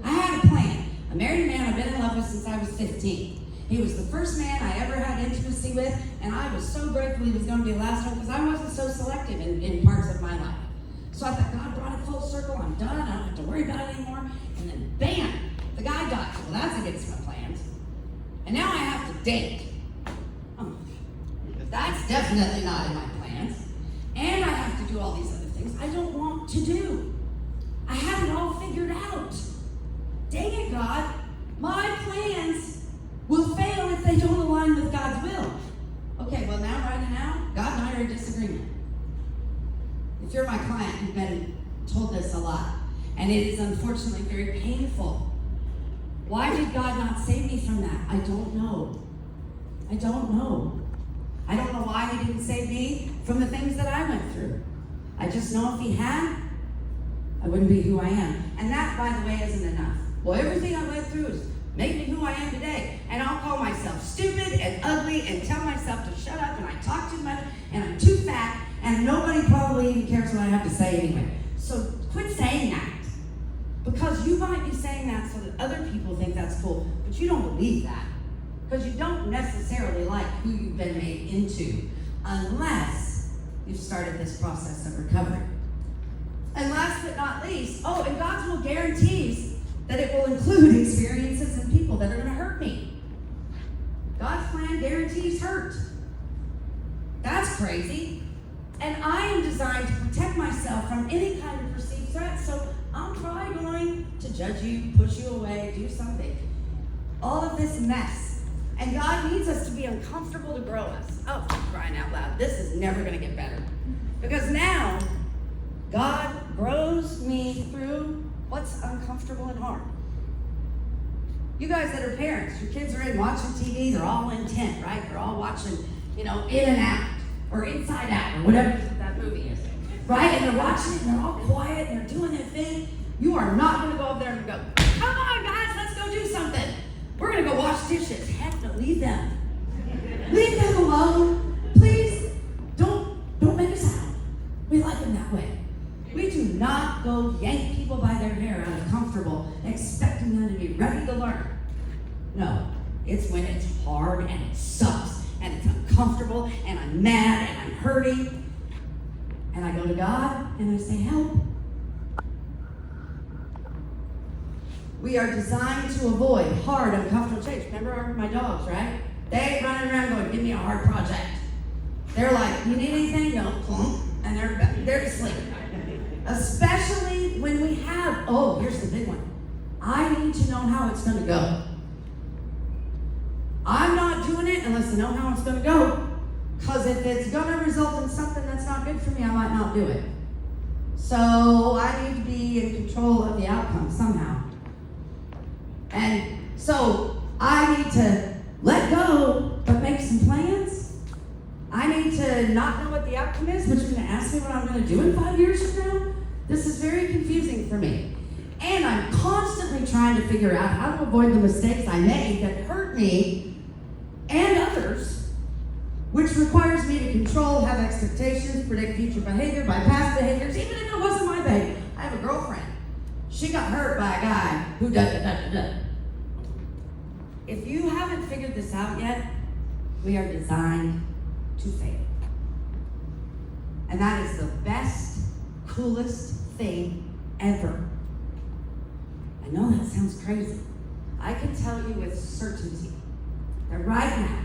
I had a plan. I married a man I've been in love with since I was 15. He was the first man I ever had intimacy with, and I was so grateful he was going to be the last one because I wasn't so selective in parts of my life. So I thought, God brought it full circle. I'm done. I don't have to worry about it anymore. And then, bam, the guy died. Well, that's against my plans. And now I have to date. That's definitely not in my plans. And I have to do all these other things I don't want to do. I have it all figured out. Dang it, God. My plans will fail if they don't align with God's will. Okay, well now, right now, God and I are in disagreement. If you're my client, you've been told this a lot. And it is unfortunately very painful. Why did God not save me from that? I don't know. I don't know. I don't know why he didn't save me from the things that I went through. I just know if he had, I wouldn't be who I am. And that, by the way, isn't enough. Well, everything I went through is made me who I am today. And I'll call myself stupid and ugly and tell myself to shut up and I talk too much and I'm too fat and nobody probably even cares what I have to say anyway. So quit saying that. Because you might be saying that so that other people think that's cool, but you don't believe that. Because you don't necessarily like who you've been made into unless you've started this process of recovery. And last but not least, and God's will guarantees that it will include experiences and people that are going to hurt me. God's plan guarantees hurt. That's crazy. And I am designed to protect myself from any kind of perceived threat, so I'm probably going to judge you, push you away, do something. All of this mess. And God needs us to be uncomfortable to grow us. Oh, crying out loud. This is never going to get better. Because now, God grows me through what's uncomfortable and hard. You guys that are parents, your kids are in watching TV, they're all intent, right? They're all watching, In and Out, or Inside Out, or whatever that movie is. Right? And they're watching it, and they're all quiet, and they're doing their thing. You are not going to go over there and go, come on, guys, let's go do something. We're going to go wash dishes. Heck no, leave them. Leave them alone. Please, don't make a sound. We like them that way. We do not go yank people by their hair out of comfortable, expecting them to be ready to learn. No, it's when it's hard and it sucks and it's uncomfortable and I'm mad and I'm hurting. And I go to God and I say, help. We are designed to avoid hard, uncomfortable change. Remember my dogs, right? They ain't running around going, give me a hard project. They're like, you need anything? No, plunk, and they're asleep. Especially when we have, oh, here's the big one. I need to know how it's going to go. I'm not doing it unless I know how it's going to go. Because if it's going to result in something that's not good for me, I might not do it. So I need to be in control of the outcome somehow. And so I need to let go, but make some plans. I need to not know what the outcome is, but you're going to ask me what I'm going to do in 5 years from now? This is very confusing for me. And I'm constantly trying to figure out how to avoid the mistakes I made that hurt me and others, which requires me to control, have expectations, predict future behavior by past behaviors, even if it wasn't my behavior. I have a girlfriend. She got hurt by a guy who da-da-da-da-da. If you haven't figured this out yet, we are designed to fail. And that is the best, coolest thing ever. I know that sounds crazy. I can tell you with certainty that right now,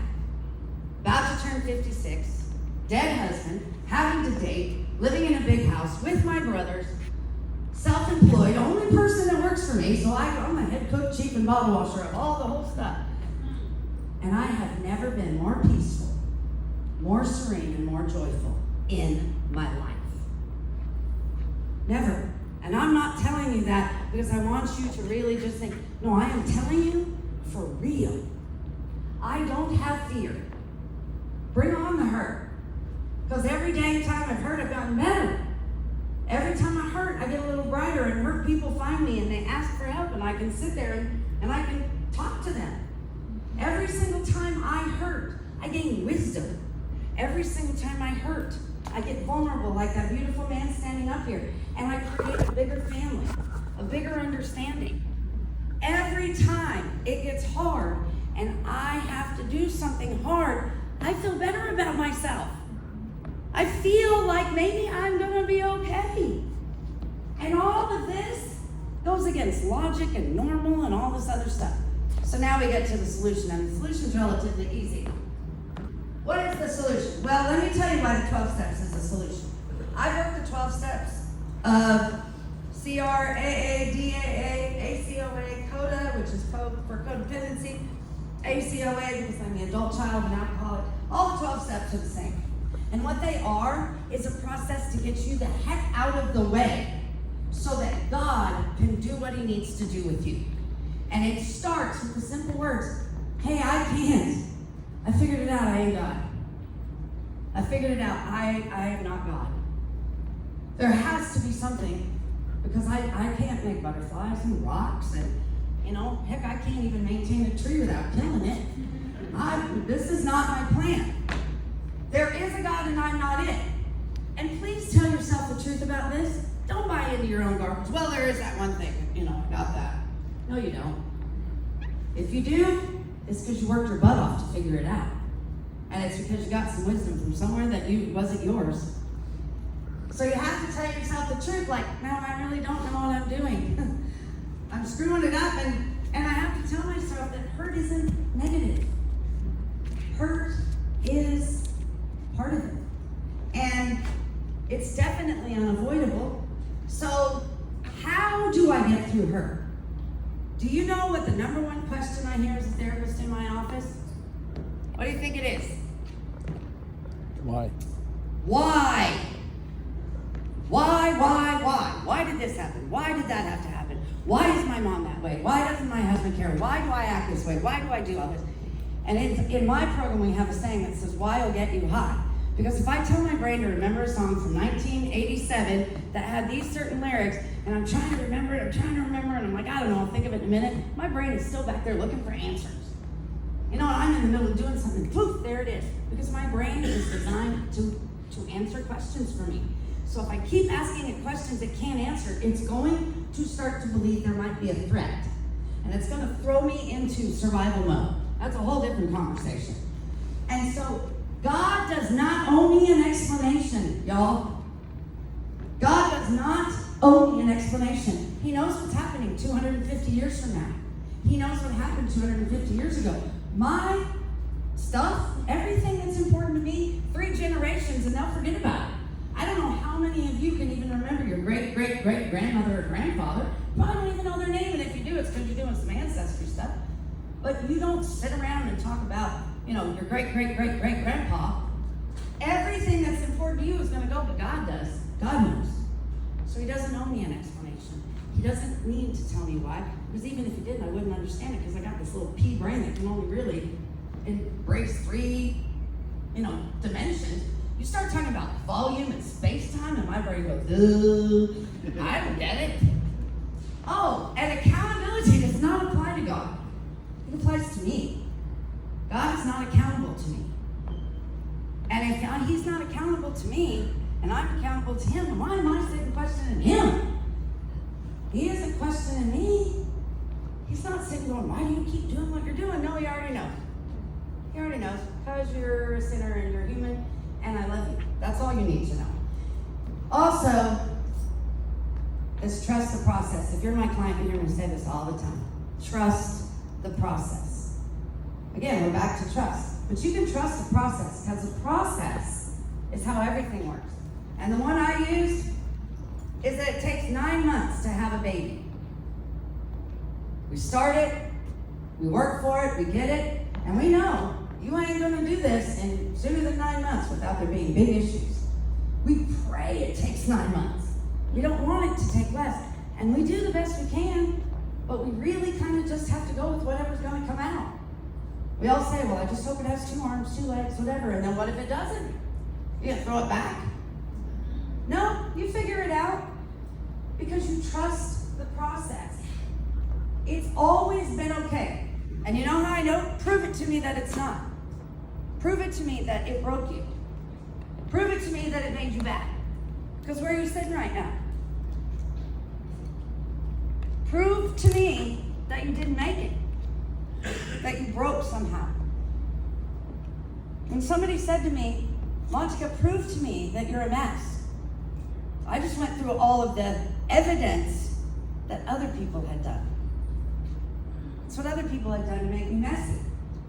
about to turn 56, dead husband, having to date, living in a big house with my brothers, self-employed, only person that works for me, so I'm the head cook, chief, and bottle washer of all the whole stuff. And I have never been more peaceful, more serene, and more joyful in my life. Never. And I'm not telling you that because I want you to really just think, no, I am telling you for real. I don't have fear. Bring on the hurt. Because every dang time I've hurt, I've gotten better. Every time I hurt, I get a little brighter, and hurt people find me and they ask for help, and I can sit there and I can talk to them. Every single time I hurt, I gain wisdom. Every single time I hurt, I get vulnerable like that beautiful man standing up here, and I create a bigger family, a bigger understanding. Every time it gets hard and I have to do something hard, I feel better about myself. I feel like maybe I'm gonna be okay. And all of this goes against logic and normal and all this other stuff. So now we get to the solution, and the solution is relatively easy. What is the solution? Well, let me tell you why the 12 steps is the solution. I've worked the 12 steps of CRAA, DAA, ACOA, CODA, which is code for codependency, ACOA because I'm the adult child and alcoholic. All the 12 steps are the same. And what they are is a process to get you the heck out of the way so that God can do what he needs to do with you. And it starts with the simple words, hey, I can't. I figured it out, I ain't God. I figured it out, I am not God. There has to be something, because I can't make butterflies and rocks and, heck, I can't even maintain a tree without killing it. This is not my plan. There is a God and I'm not it. And please tell yourself the truth about this. Don't buy into your own garbage. Well, there is that one thing, I got that. No, you don't. If you do, it's because you worked your butt off to figure it out. And it's because you got some wisdom from somewhere that wasn't yours. So you have to tell yourself the truth, like, no, I really don't know what I'm doing. I'm screwing it up, and I have to tell myself that hurt isn't negative. Hurt is part of it. And it's definitely unavoidable. So how do I get through hurt? Do you know what the number one question I hear as a therapist in my office? What do you think it is? Why? Why? Why? Why did this happen? Why did that have to happen? Why is my mom that way? Why doesn't my husband care? Why do I act this way? Why do I do all this? And in my program, we have a saying that says, why will get you high. Because if I tell my brain to remember a song from 1987 that had these certain lyrics, and I'm trying to remember it, and I'm like, I don't know, I'll think of it in a minute, my brain is still back there looking for answers. I'm in the middle of doing something, poof, there it is. Because my brain is designed to answer questions for me. So if I keep asking it questions it can't answer, it's going to start to believe there might be a threat. And it's going to throw me into survival mode. That's a whole different conversation. And so God does not owe me an explanation, y'all. God does not owe me an explanation. He knows what's happening 250 years from now. He knows what happened 250 years ago. My stuff, everything that's important to me, 3 generations and they'll forget about it. I don't know how many of you can even remember your great-great-great-grandmother or grandfather. You probably don't even know their name, and if you do, it's because you're doing some ancestry stuff. But you don't sit around and talk about, your great-great-great-great-grandpa. Everything that's important to you is going to go, but God does. God knows. So he doesn't owe me an explanation. He doesn't need to tell me why. Because even if he didn't, I wouldn't understand it because I got this little pea brain that can only really embrace 3, dimensions. You start talking about volume and space-time, and my brain goes, I don't get it. Oh, and accountability does not apply to God. It applies to me. God is not accountable to me. And if he's not accountable to me, and I'm accountable to him, why am I sitting questioning him? He isn't questioning me. He's not sitting going, why do you keep doing what you're doing? No, he already knows. He already knows. Because you're a sinner and you're human, and I love you. That's all you need to know. Also, is trust the process. If you're my client, you're going to say this all the time. Trust the process. Again, we're back to trust. But you can trust the process, because the process is how everything works. And the one I used is that it takes 9 months to have a baby. We start it, we work for it, we get it, and we know you ain't going to do this in sooner than 9 months without there being big issues. We pray it takes 9 months. We don't want it to take less. And we do the best we can, but we really kind of just have to go with whatever's going to come out. We all say, well, I just hope it has 2 arms, 2 legs, whatever. And then what if it doesn't? You going to throw it back? No, you figure it out because you trust the process. It's always been okay. And you know how I know? Prove it to me that it's not. Prove it to me that it broke you. Prove it to me that it made you bad. Because where are you sitting right now? Prove to me that you didn't make it. That you broke somehow. When somebody said to me, Montica, prove to me that you're a mess. I just went through all of the evidence that other people had done. That's what other people had done to make me messy.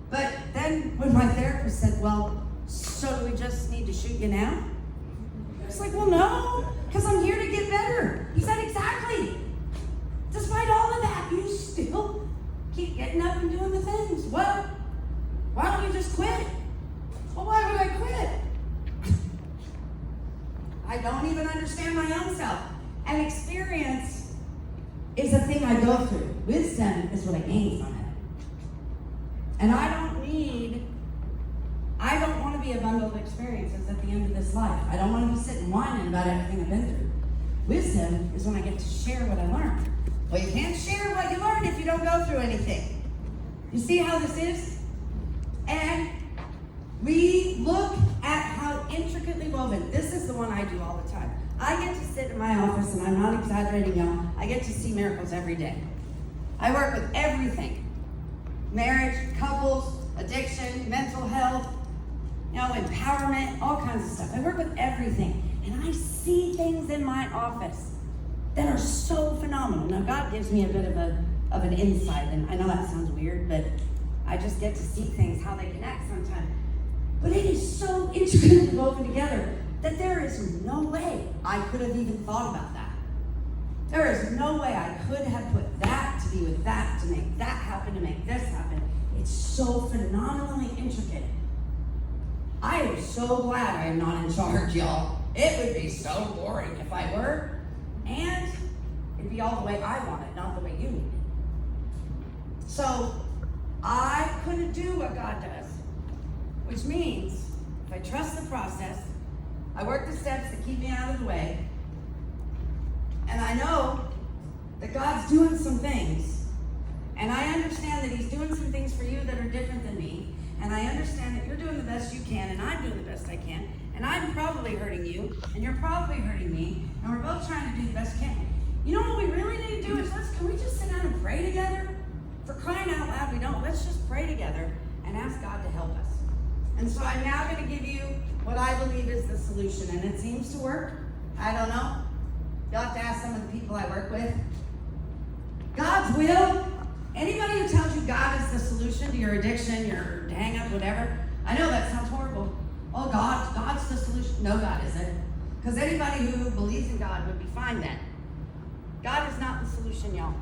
But then when my therapist said, well, so do we just need to shoot you now? I was like, well, no, because I'm here to get better. He said, exactly. Despite all of that, you still keep getting up and doing the things. Well, why don't you just quit? Well, why would I quit? I don't even understand my own self. And experience is a thing I go through. Wisdom is what I gain from it. And I don't want to be a bundle of experiences at the end of this life. I don't want to be sitting whining about everything I've been through. Wisdom is when I get to share what I learned. Well, you can't share what you learned if you don't go through anything. You see how this is? And we look at how intricately woven. This is the one I do all the time. I get to sit in my office, and I'm not exaggerating, y'all. I get to see miracles every day. I work with everything. Marriage, couples, addiction, mental health, empowerment, all kinds of stuff. I work with everything. And I see things in my office that are so phenomenal. Now, God gives me a bit of an insight, and I know that sounds weird, but I just get to see things, how they connect sometimes. But it is so intricately woven together that there is no way I could have even thought about that. There is no way I could have put that to be with that, to make that happen, to make this happen. It's so phenomenally intricate. I am so glad I am not in charge, y'all. It would be so boring if I were. And it'd be all the way I want it, not the way you need it. So I couldn't do what God does, which means if I trust the process, I work the steps that keep me out of the way, and I know that God's doing some things, and I understand that he's doing some things for you that are different than me, and I understand that you're doing the best you can, and I'm doing the best I can, and I'm probably hurting you, and you're probably hurting me, and we're both trying to do the best we can. You know what we really need to do is can we just sit down and pray together? For crying out loud, we don't. Let's just pray together and ask God to help us. And so I'm now going to give you what I believe is the solution, and it seems to work. I don't know. You'll have to ask some of the people I work with. God's will. Anybody who tells you God is the solution to your addiction, your hang up, whatever, I know that sounds horrible. Oh, God's the solution. No, God isn't. Because anybody who believes in God would be fine then. God is not the solution, y'all.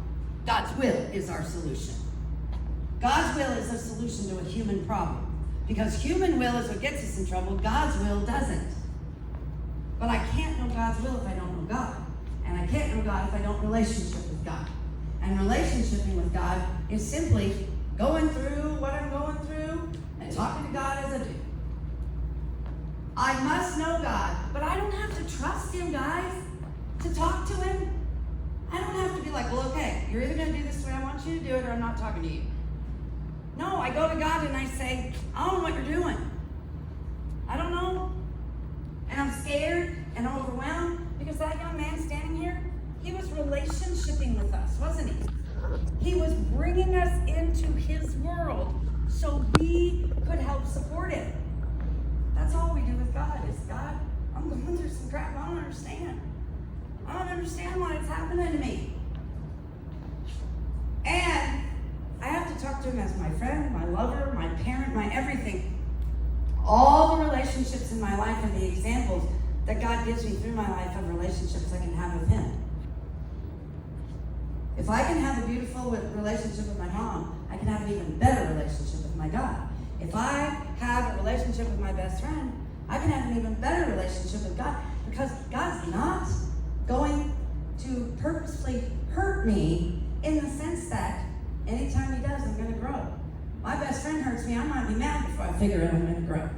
God's will is our solution. God's will is a solution to a human problem. Because human will is what gets us in trouble. God's will doesn't. But I can't know God's will if I don't know God. And I can't know God if I don't relationship with God. And relationshiping with God is simply going through what I'm going through and talking to God as I do. I must know God, but I don't have to trust Him, guys, to talk to Him. I don't have to be like, well, okay, you're either going to do this the way I want you to do it, or I'm not talking to you. No, I go to God and I say, I don't know what you're doing. I don't know. And I'm scared and I'm overwhelmed because that young man standing here, he was relationshiping with us, wasn't he? He was bringing us into his world so we could help support him. That's all we do with God is, God, I'm going through some crap I don't understand. I don't understand why it's happening to me. And I have to talk to him as my friend, my lover, my parent, my everything. All the relationships in my life and the examples that God gives me through my life of relationships I can have with him. If I can have a beautiful relationship with my mom, I can have an even better relationship with my God. If I have a relationship with my best friend, I can have an even better relationship with God, because God's not going to purposefully hurt me in the sense that anytime he does, I'm going to grow. My best friend hurts me, I might be mad before I figure out I'm going to grow.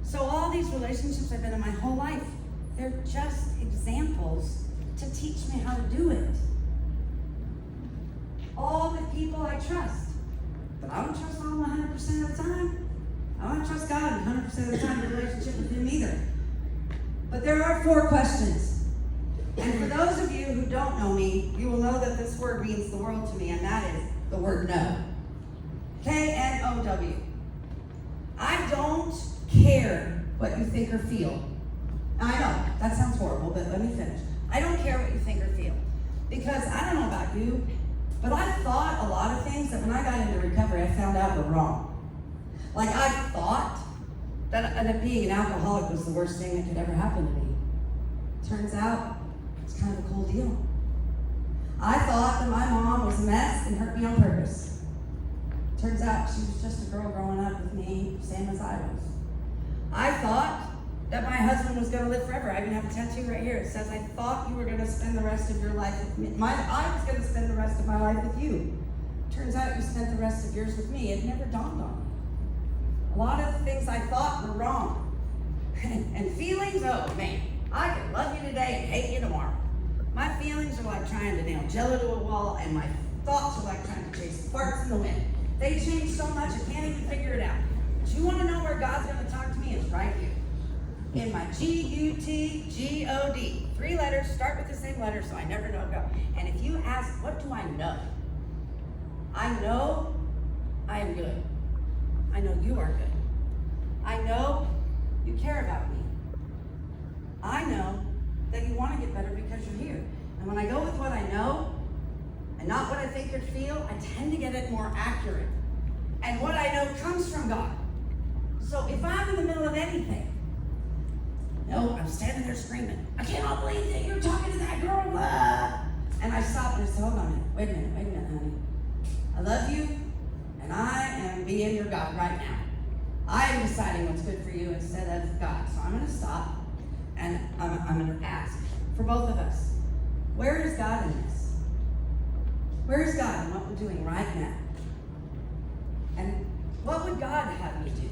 So all these relationships I've been in my whole life, they're just examples to teach me how to do it. All the people I trust. But I don't trust all 100% of the time. I don't trust God 100% of the time in a relationship with him either. But there are 4 questions. And for those of you who don't know me, you will know that this word means the world to me, and that is the word no. K-N-O-W. I don't care what you think or feel. Now, I know, that sounds horrible, but let me finish. I don't care what you think or feel. Because I don't know about you, but I thought a lot of things that when I got into recovery, I found out were wrong. Like, I thought that being an alcoholic was the worst thing that could ever happen to me. Turns out, it's kind of a cool deal. I thought that my mom was a mess and hurt me on purpose. Turns out she was just a girl growing up with me, same as I was. I thought that my husband was going to live forever. I even have a tattoo right here. It says, I thought you were going to spend the rest of your life with me. I was going to spend the rest of my life with you. Turns out you spent the rest of yours with me. It never dawned on me. A lot of the things I thought were wrong. And feelings, oh man, I can love you today and hate you tomorrow. My feelings are like trying to nail jello to a wall, and my thoughts are like trying to chase farts in the wind. They change so much I can't even figure it out. But you want to know where God's going to talk to me? It's right here. In my G-U-T-G-O-D. 3 letters, start with the same letter, so I never know God. And if you ask, what do I know? I know I am good. I know you are good. I know you care about me. I know that you want to get better because you're here. And when I go with what I know, and not what I think or feel, I tend to get it more accurate. And what I know comes from God. So if I'm in the middle of anything, no, I'm standing there screaming, I cannot believe that you're talking to that girl. And I stop and I say, hold on a minute, wait a minute, honey. I love you, and I am being your God right now. I am deciding what's good for you instead of God. So I'm going to stop, and I'm going to ask for both of us, where is God in this? Where is God in what we're doing right now? And what would God have me do?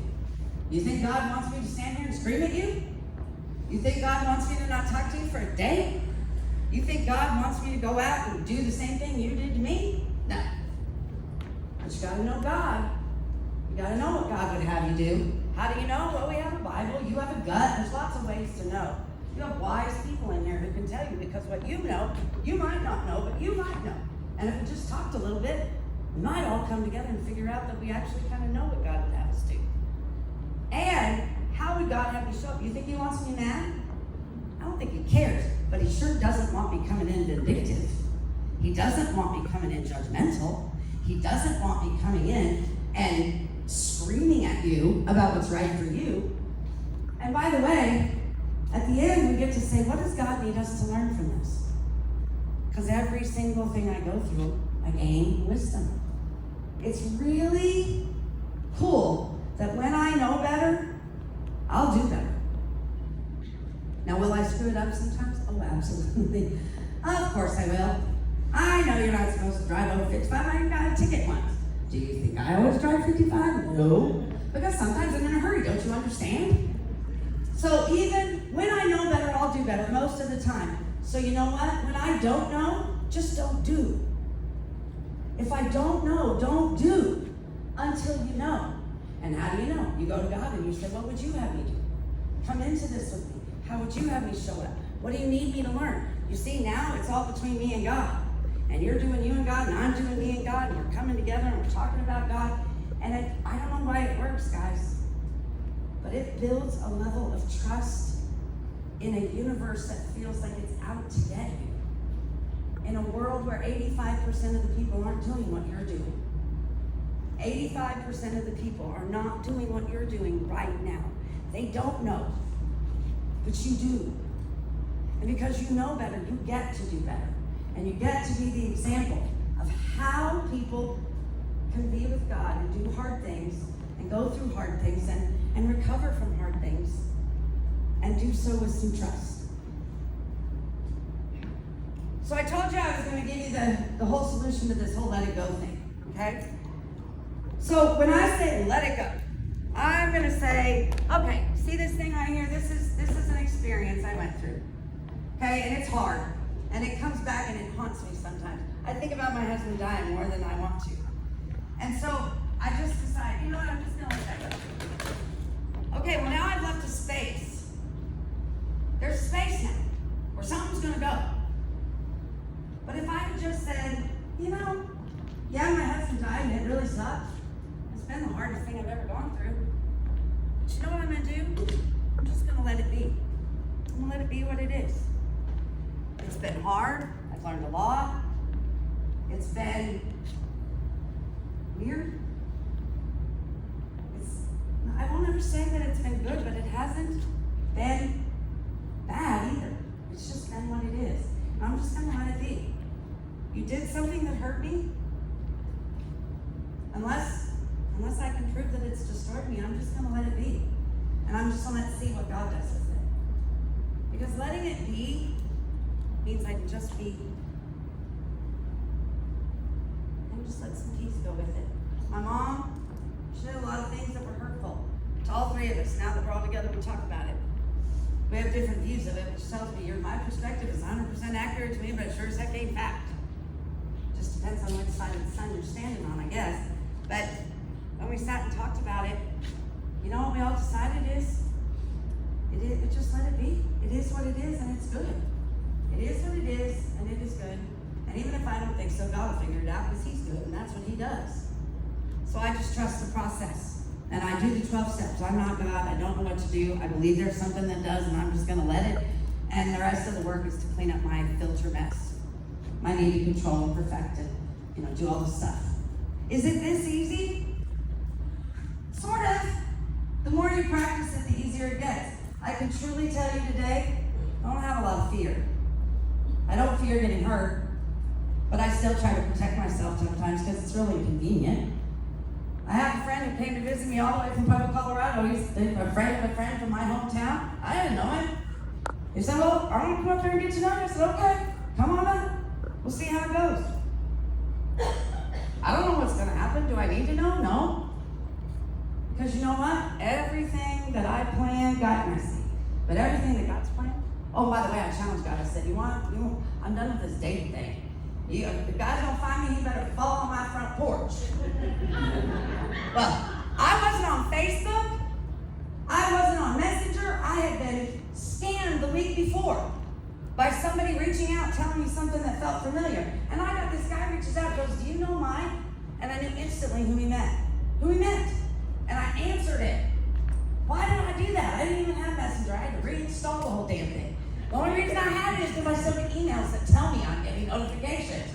You think God wants me to stand here and scream at you? You think God wants me to not talk to you for a day? You think God wants me to go out and do the same thing you did to me? No. But you got to know God. You got to know what God would have you do. How do you know? Well, we have a Bible. You have a gut. There's lots of ways to know. You have wise people in here who can tell you, because what you know, you might not know, but you might know. And if we just talked a little bit, we might all come together and figure out that we actually kind of know what God would have us do. And how would God have me show up? You think he wants me mad? I don't think he cares, but he sure doesn't want me coming in vindictive. He doesn't want me coming in judgmental. He doesn't want me coming in and screaming at you about what's right for you. And by the way, at the end, we get to say, what does God need us to learn from this? Because every single thing I go through, I gain wisdom. It's really cool that when I know better, I'll do better. Now, will I screw it up sometimes? Oh, absolutely. Of course I will. I know you're not supposed to drive over 55. I got a ticket once. Do you think I always drive 55? No. Because sometimes I'm in a hurry, don't you understand? So even when I know better, I'll do better most of the time. So you know what? When I don't know, just don't do. If I don't know, don't do until you know. And how do you know? You go to God and you say, what would you have me do? Come into this with me. How would you have me show up? What do you need me to learn? You see, now it's all between me and God. And you're doing you and God, and I'm doing me and God, and we're coming together and we're talking about God. And I don't know why it works, guys. But it builds a level of trust in a universe that feels like it's out to get you. In a world where 85% of the people aren't doing what you're doing. 85% of the people are not doing what you're doing right now. They don't know, but you do. And because you know better, you get to do better. And you get to be the example of how people can be with God and do hard things and go through hard things and recover from hard things and do so with some trust. So I told you I was going to give you the whole solution to this whole let it go thing, okay? So when I say let it go, I'm going to say, okay, see this thing right here? This is an experience I went through, okay? And it's hard, and it comes back and it haunts me sometimes. I think about my husband dying more than I want to. And so I just decided, you know what, I'm just going to let that go. Okay, well now I've left a space. There's a space now where something's going to go. But if I had just said, you know, yeah, my husband died and it really sucked. It's been the hardest thing I've ever gone through. But you know what I'm going to do? I'm just going to let it be. I'm going to let it be what it is. It's been hard. I've learned a lot. It's been weird. I won't ever say that it's been good, but it hasn't been bad either. It's just been what it is. And I'm just going to let it be. You did something that hurt me. Unless I can prove that it's destroyed me, I'm just going to let it be. And I'm just going to see what God does with it. Because letting it be means I can just be. And just let some peace go with it. My mom, she did a lot of things that were hurtful to all three of us. Now that we're all together, we talk about it. We have different views of it, which tells me my perspective is 100% accurate to me, but it sure as heck ain't fact. Just depends on which side of the sun you're standing on, I guess. But when we sat and talked about it, you know what we all decided is? It just let it be. It is what it is, and it's good. It is what it is, and it is good. And even if I don't think so, God will figure it out because He's good, and that's what He does. So I just trust the process. And I do the 12 steps. I'm not God. I don't know what to do. I believe there's something that does, and I'm just going to let it. And the rest of the work is to clean up my filter mess. My need to control and perfect and, do all the stuff. Is it this easy? Sort of. The more you practice it, the easier it gets. I can truly tell you today, I don't have a lot of fear. I don't fear getting hurt, but I still try to protect myself sometimes because it's really inconvenient. I have a friend who came to visit me all the way from Pueblo, Colorado. He's a friend of a friend from my hometown. I didn't know him. He said, well, I want to come up there and get to know you. I said, okay, come on up. We'll see how it goes. I don't know what's going to happen. Do I need to know? No. Because you know what? Everything that I planned got messy. But everything that God's planned. Oh, by the way, I challenged God. I said, I'm done with this dating thing. If the guys don't find me, he better fall on my front porch. Well, I wasn't on Facebook. I wasn't on Messenger. I had been scammed the week before by somebody reaching out, telling me something that felt familiar. And I got this guy reaches out, goes, do you know Mike? And I knew instantly who he meant. And I answered it. Why did I do that? I didn't even have Messenger. I had to reinstall the whole damn thing. The only reason I had it is because I still get emails that tell me I'm getting notifications.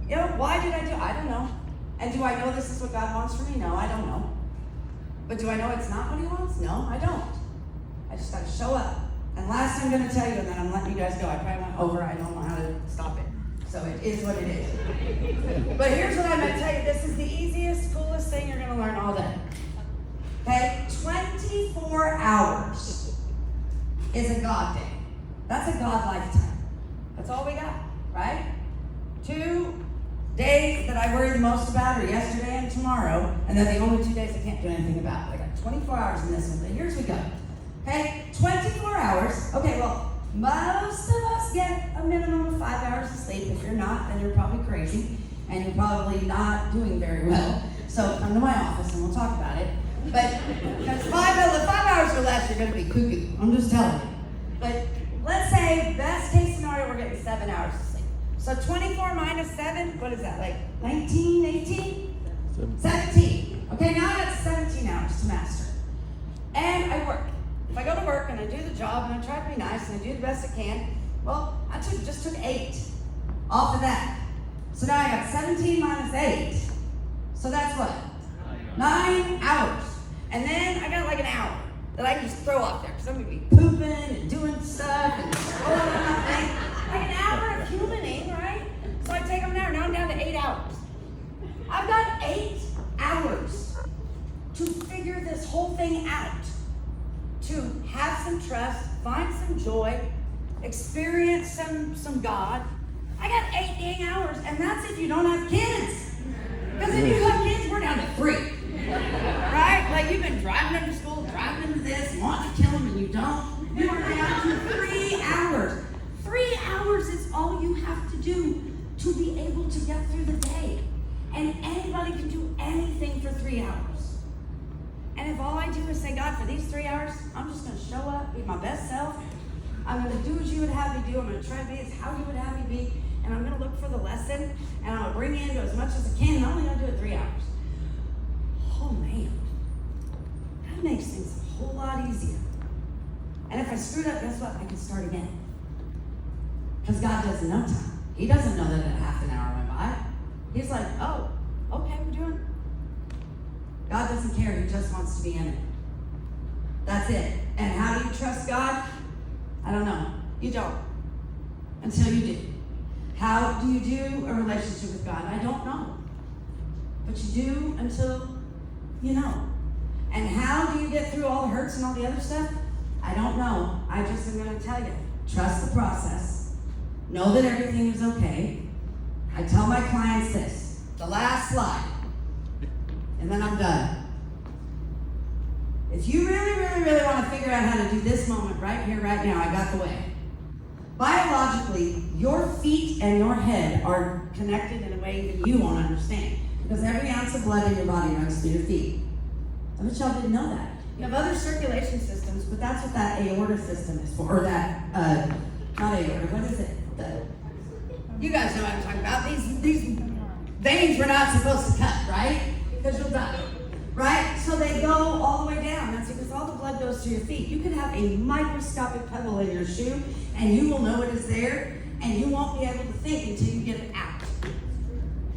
You know, why did I do it? I don't know. And do I know this is what God wants for me? No, I don't know. But do I know it's not what he wants? No, I don't. I just gotta show up. And last I'm gonna tell you, and then I'm letting you guys go. I probably went over, I don't know how to stop it. So it is what it is. But here's what I'm gonna tell you. This is the easiest, coolest thing you're gonna learn all day. Okay? 24 hours is a God day. That's a God lifetime. That's all we got, right? 2 days that I worry the most about are yesterday and tomorrow, and then the only 2 days I can't do anything about. I got 24 hours in this one, but here's we go. Okay, 24 hours. Okay, well, most of us get a minimum of 5 hours of sleep. If you're not, then you're probably crazy, and you're probably not doing very well. So come to my office and we'll talk about it. But because 5 hours or less, you're going to be cuckoo. I'm just telling you. But let's say, best case scenario, we're getting 7 hours of sleep. So 24 minus 7, what is that, like 19, 18? 17. Okay, now I got 17 hours to master. And I work. If I go to work and I do the job and I try to be nice and I do the best I can, well, I just took 8 off of that. So now I got 17 minus 8. So that's what? 9 hours. And then I got like an hour that I can just throw off there because I'm going to be pooping and doing stuff and nothing. Like an hour of humaning, right? So I take them an hour. Now I'm down to 8 hours. I've got 8 hours to figure this whole thing out. To have some trust, find some joy, experience some God. I got 8 dang hours, and that's if you don't have kids. Because if you have kids, we're down to 3. Right? Like you've been driving them to school, driving them to this, wanting to kill them, and you don't. You are down to 3 hours. 3 hours is all you have to do to be able to get through the day. And anybody can do anything for 3 hours. And if all I do is say, God, for these 3 hours, I'm just going to show up, be my best self. I'm going to do what you would have me do. I'm going to try to be as how you would have me be. And I'm going to look for the lesson. And I'm going to bring you into as much as I can. And I'm only going to do it 3 hours. Oh, man. That makes things a whole lot easier. And if I screwed up, guess what? I can start again. Because God doesn't know time. He doesn't know that a half an hour went by. He's like, oh, okay, we're doing it. God doesn't care, he just wants to be in it. That's it. And how do you trust God? I don't know. You don't. Until you do. How do you do a relationship with God? I don't know. But you do until you know. And how do you get through all the hurts and all the other stuff? I don't know. I just am going to tell you. Trust the process. Know that everything is okay. I tell my clients this. The last slide. And then I'm done. If you really, really, really want to figure out how to do this moment right here, right now, I got the way. Biologically, your feet and your head are connected in a way that you won't understand. Because every ounce of blood in your body runs through your feet. I bet y'all didn't know that. You have other circulation systems, but that's what that aorta system is for. Or that, not aorta, what is it? You guys know what I'm talking about. These veins we're not supposed to cut, right? Because you'll die, right? So they go all the way down. That's because all the blood goes to your feet. You could have a microscopic pebble in your shoe, and you will know it is there, and you won't be able to think until you get it out.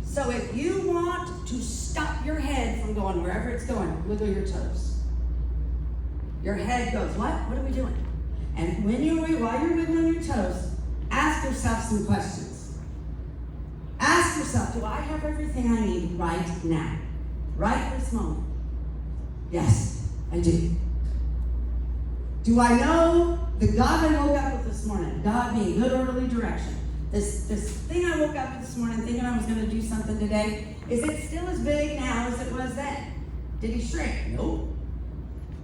So if you want to stop your head from going wherever it's going, wiggle your toes. Your head goes, what? What are we doing? And while you're wiggling your toes, ask yourself some questions. Ask yourself, do I have everything I need right now? Right this moment? Yes, I do. Do I know the God I woke up with this morning, God being good orderly direction, this thing I woke up with this morning thinking I was going to do something today, is it still as big now as it was then? Did he shrink? Nope.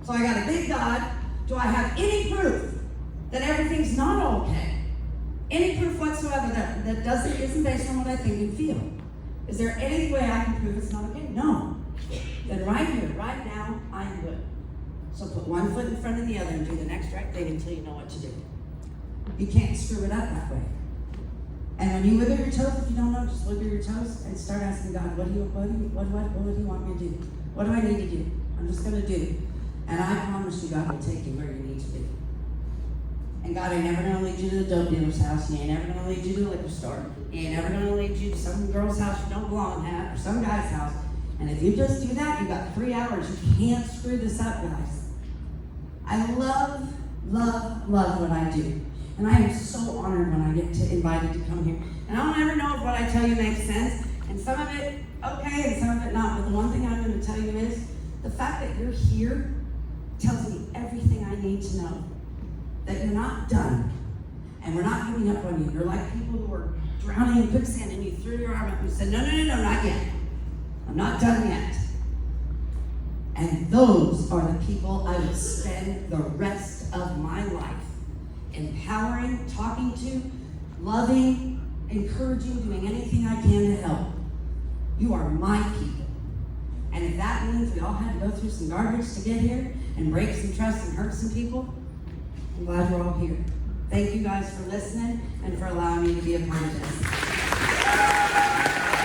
So I got a big God. Do I have any proof that everything's not okay? Any proof whatsoever that isn't based on what I think and feel? Is there any way I can prove it's not okay? No. Then right here, right now, I am good. So put one foot in front of the other and do the next right thing until you know what to do. You can't screw it up that way. And when you wiggle your toes, if you don't know, just wiggle your toes and start asking God, what do you want me to do? What do I need to do? I'm just going to do. And I promise you, God will take you where you need to be. And God ain't never gonna lead you to the dope dealer's house. He ain't never gonna lead you to the liquor store. He ain't never gonna lead you to some girl's house you don't belong at, or some guy's house. And if you just do that, you got 3 hours. You can't screw this up, guys. I love, love, love what I do. And I am so honored when I get invited to come here. And I don't ever know if what I tell you makes sense. And some of it, okay, and some of it not. But the one thing I'm going to tell you is, the fact that you're here tells me everything I need to know. That you're not done. And we're not giving up on you. You're like people who are drowning in quicksand and you threw your arm up and said, no, not yet. I'm not done yet. And those are the people I will spend the rest of my life empowering, talking to, loving, encouraging, doing anything I can to help. You are my people. And if that means we all had to go through some garbage to get here and break some trust and hurt some people, I'm glad we're all here. Thank you guys for listening and for allowing me to be a part of this.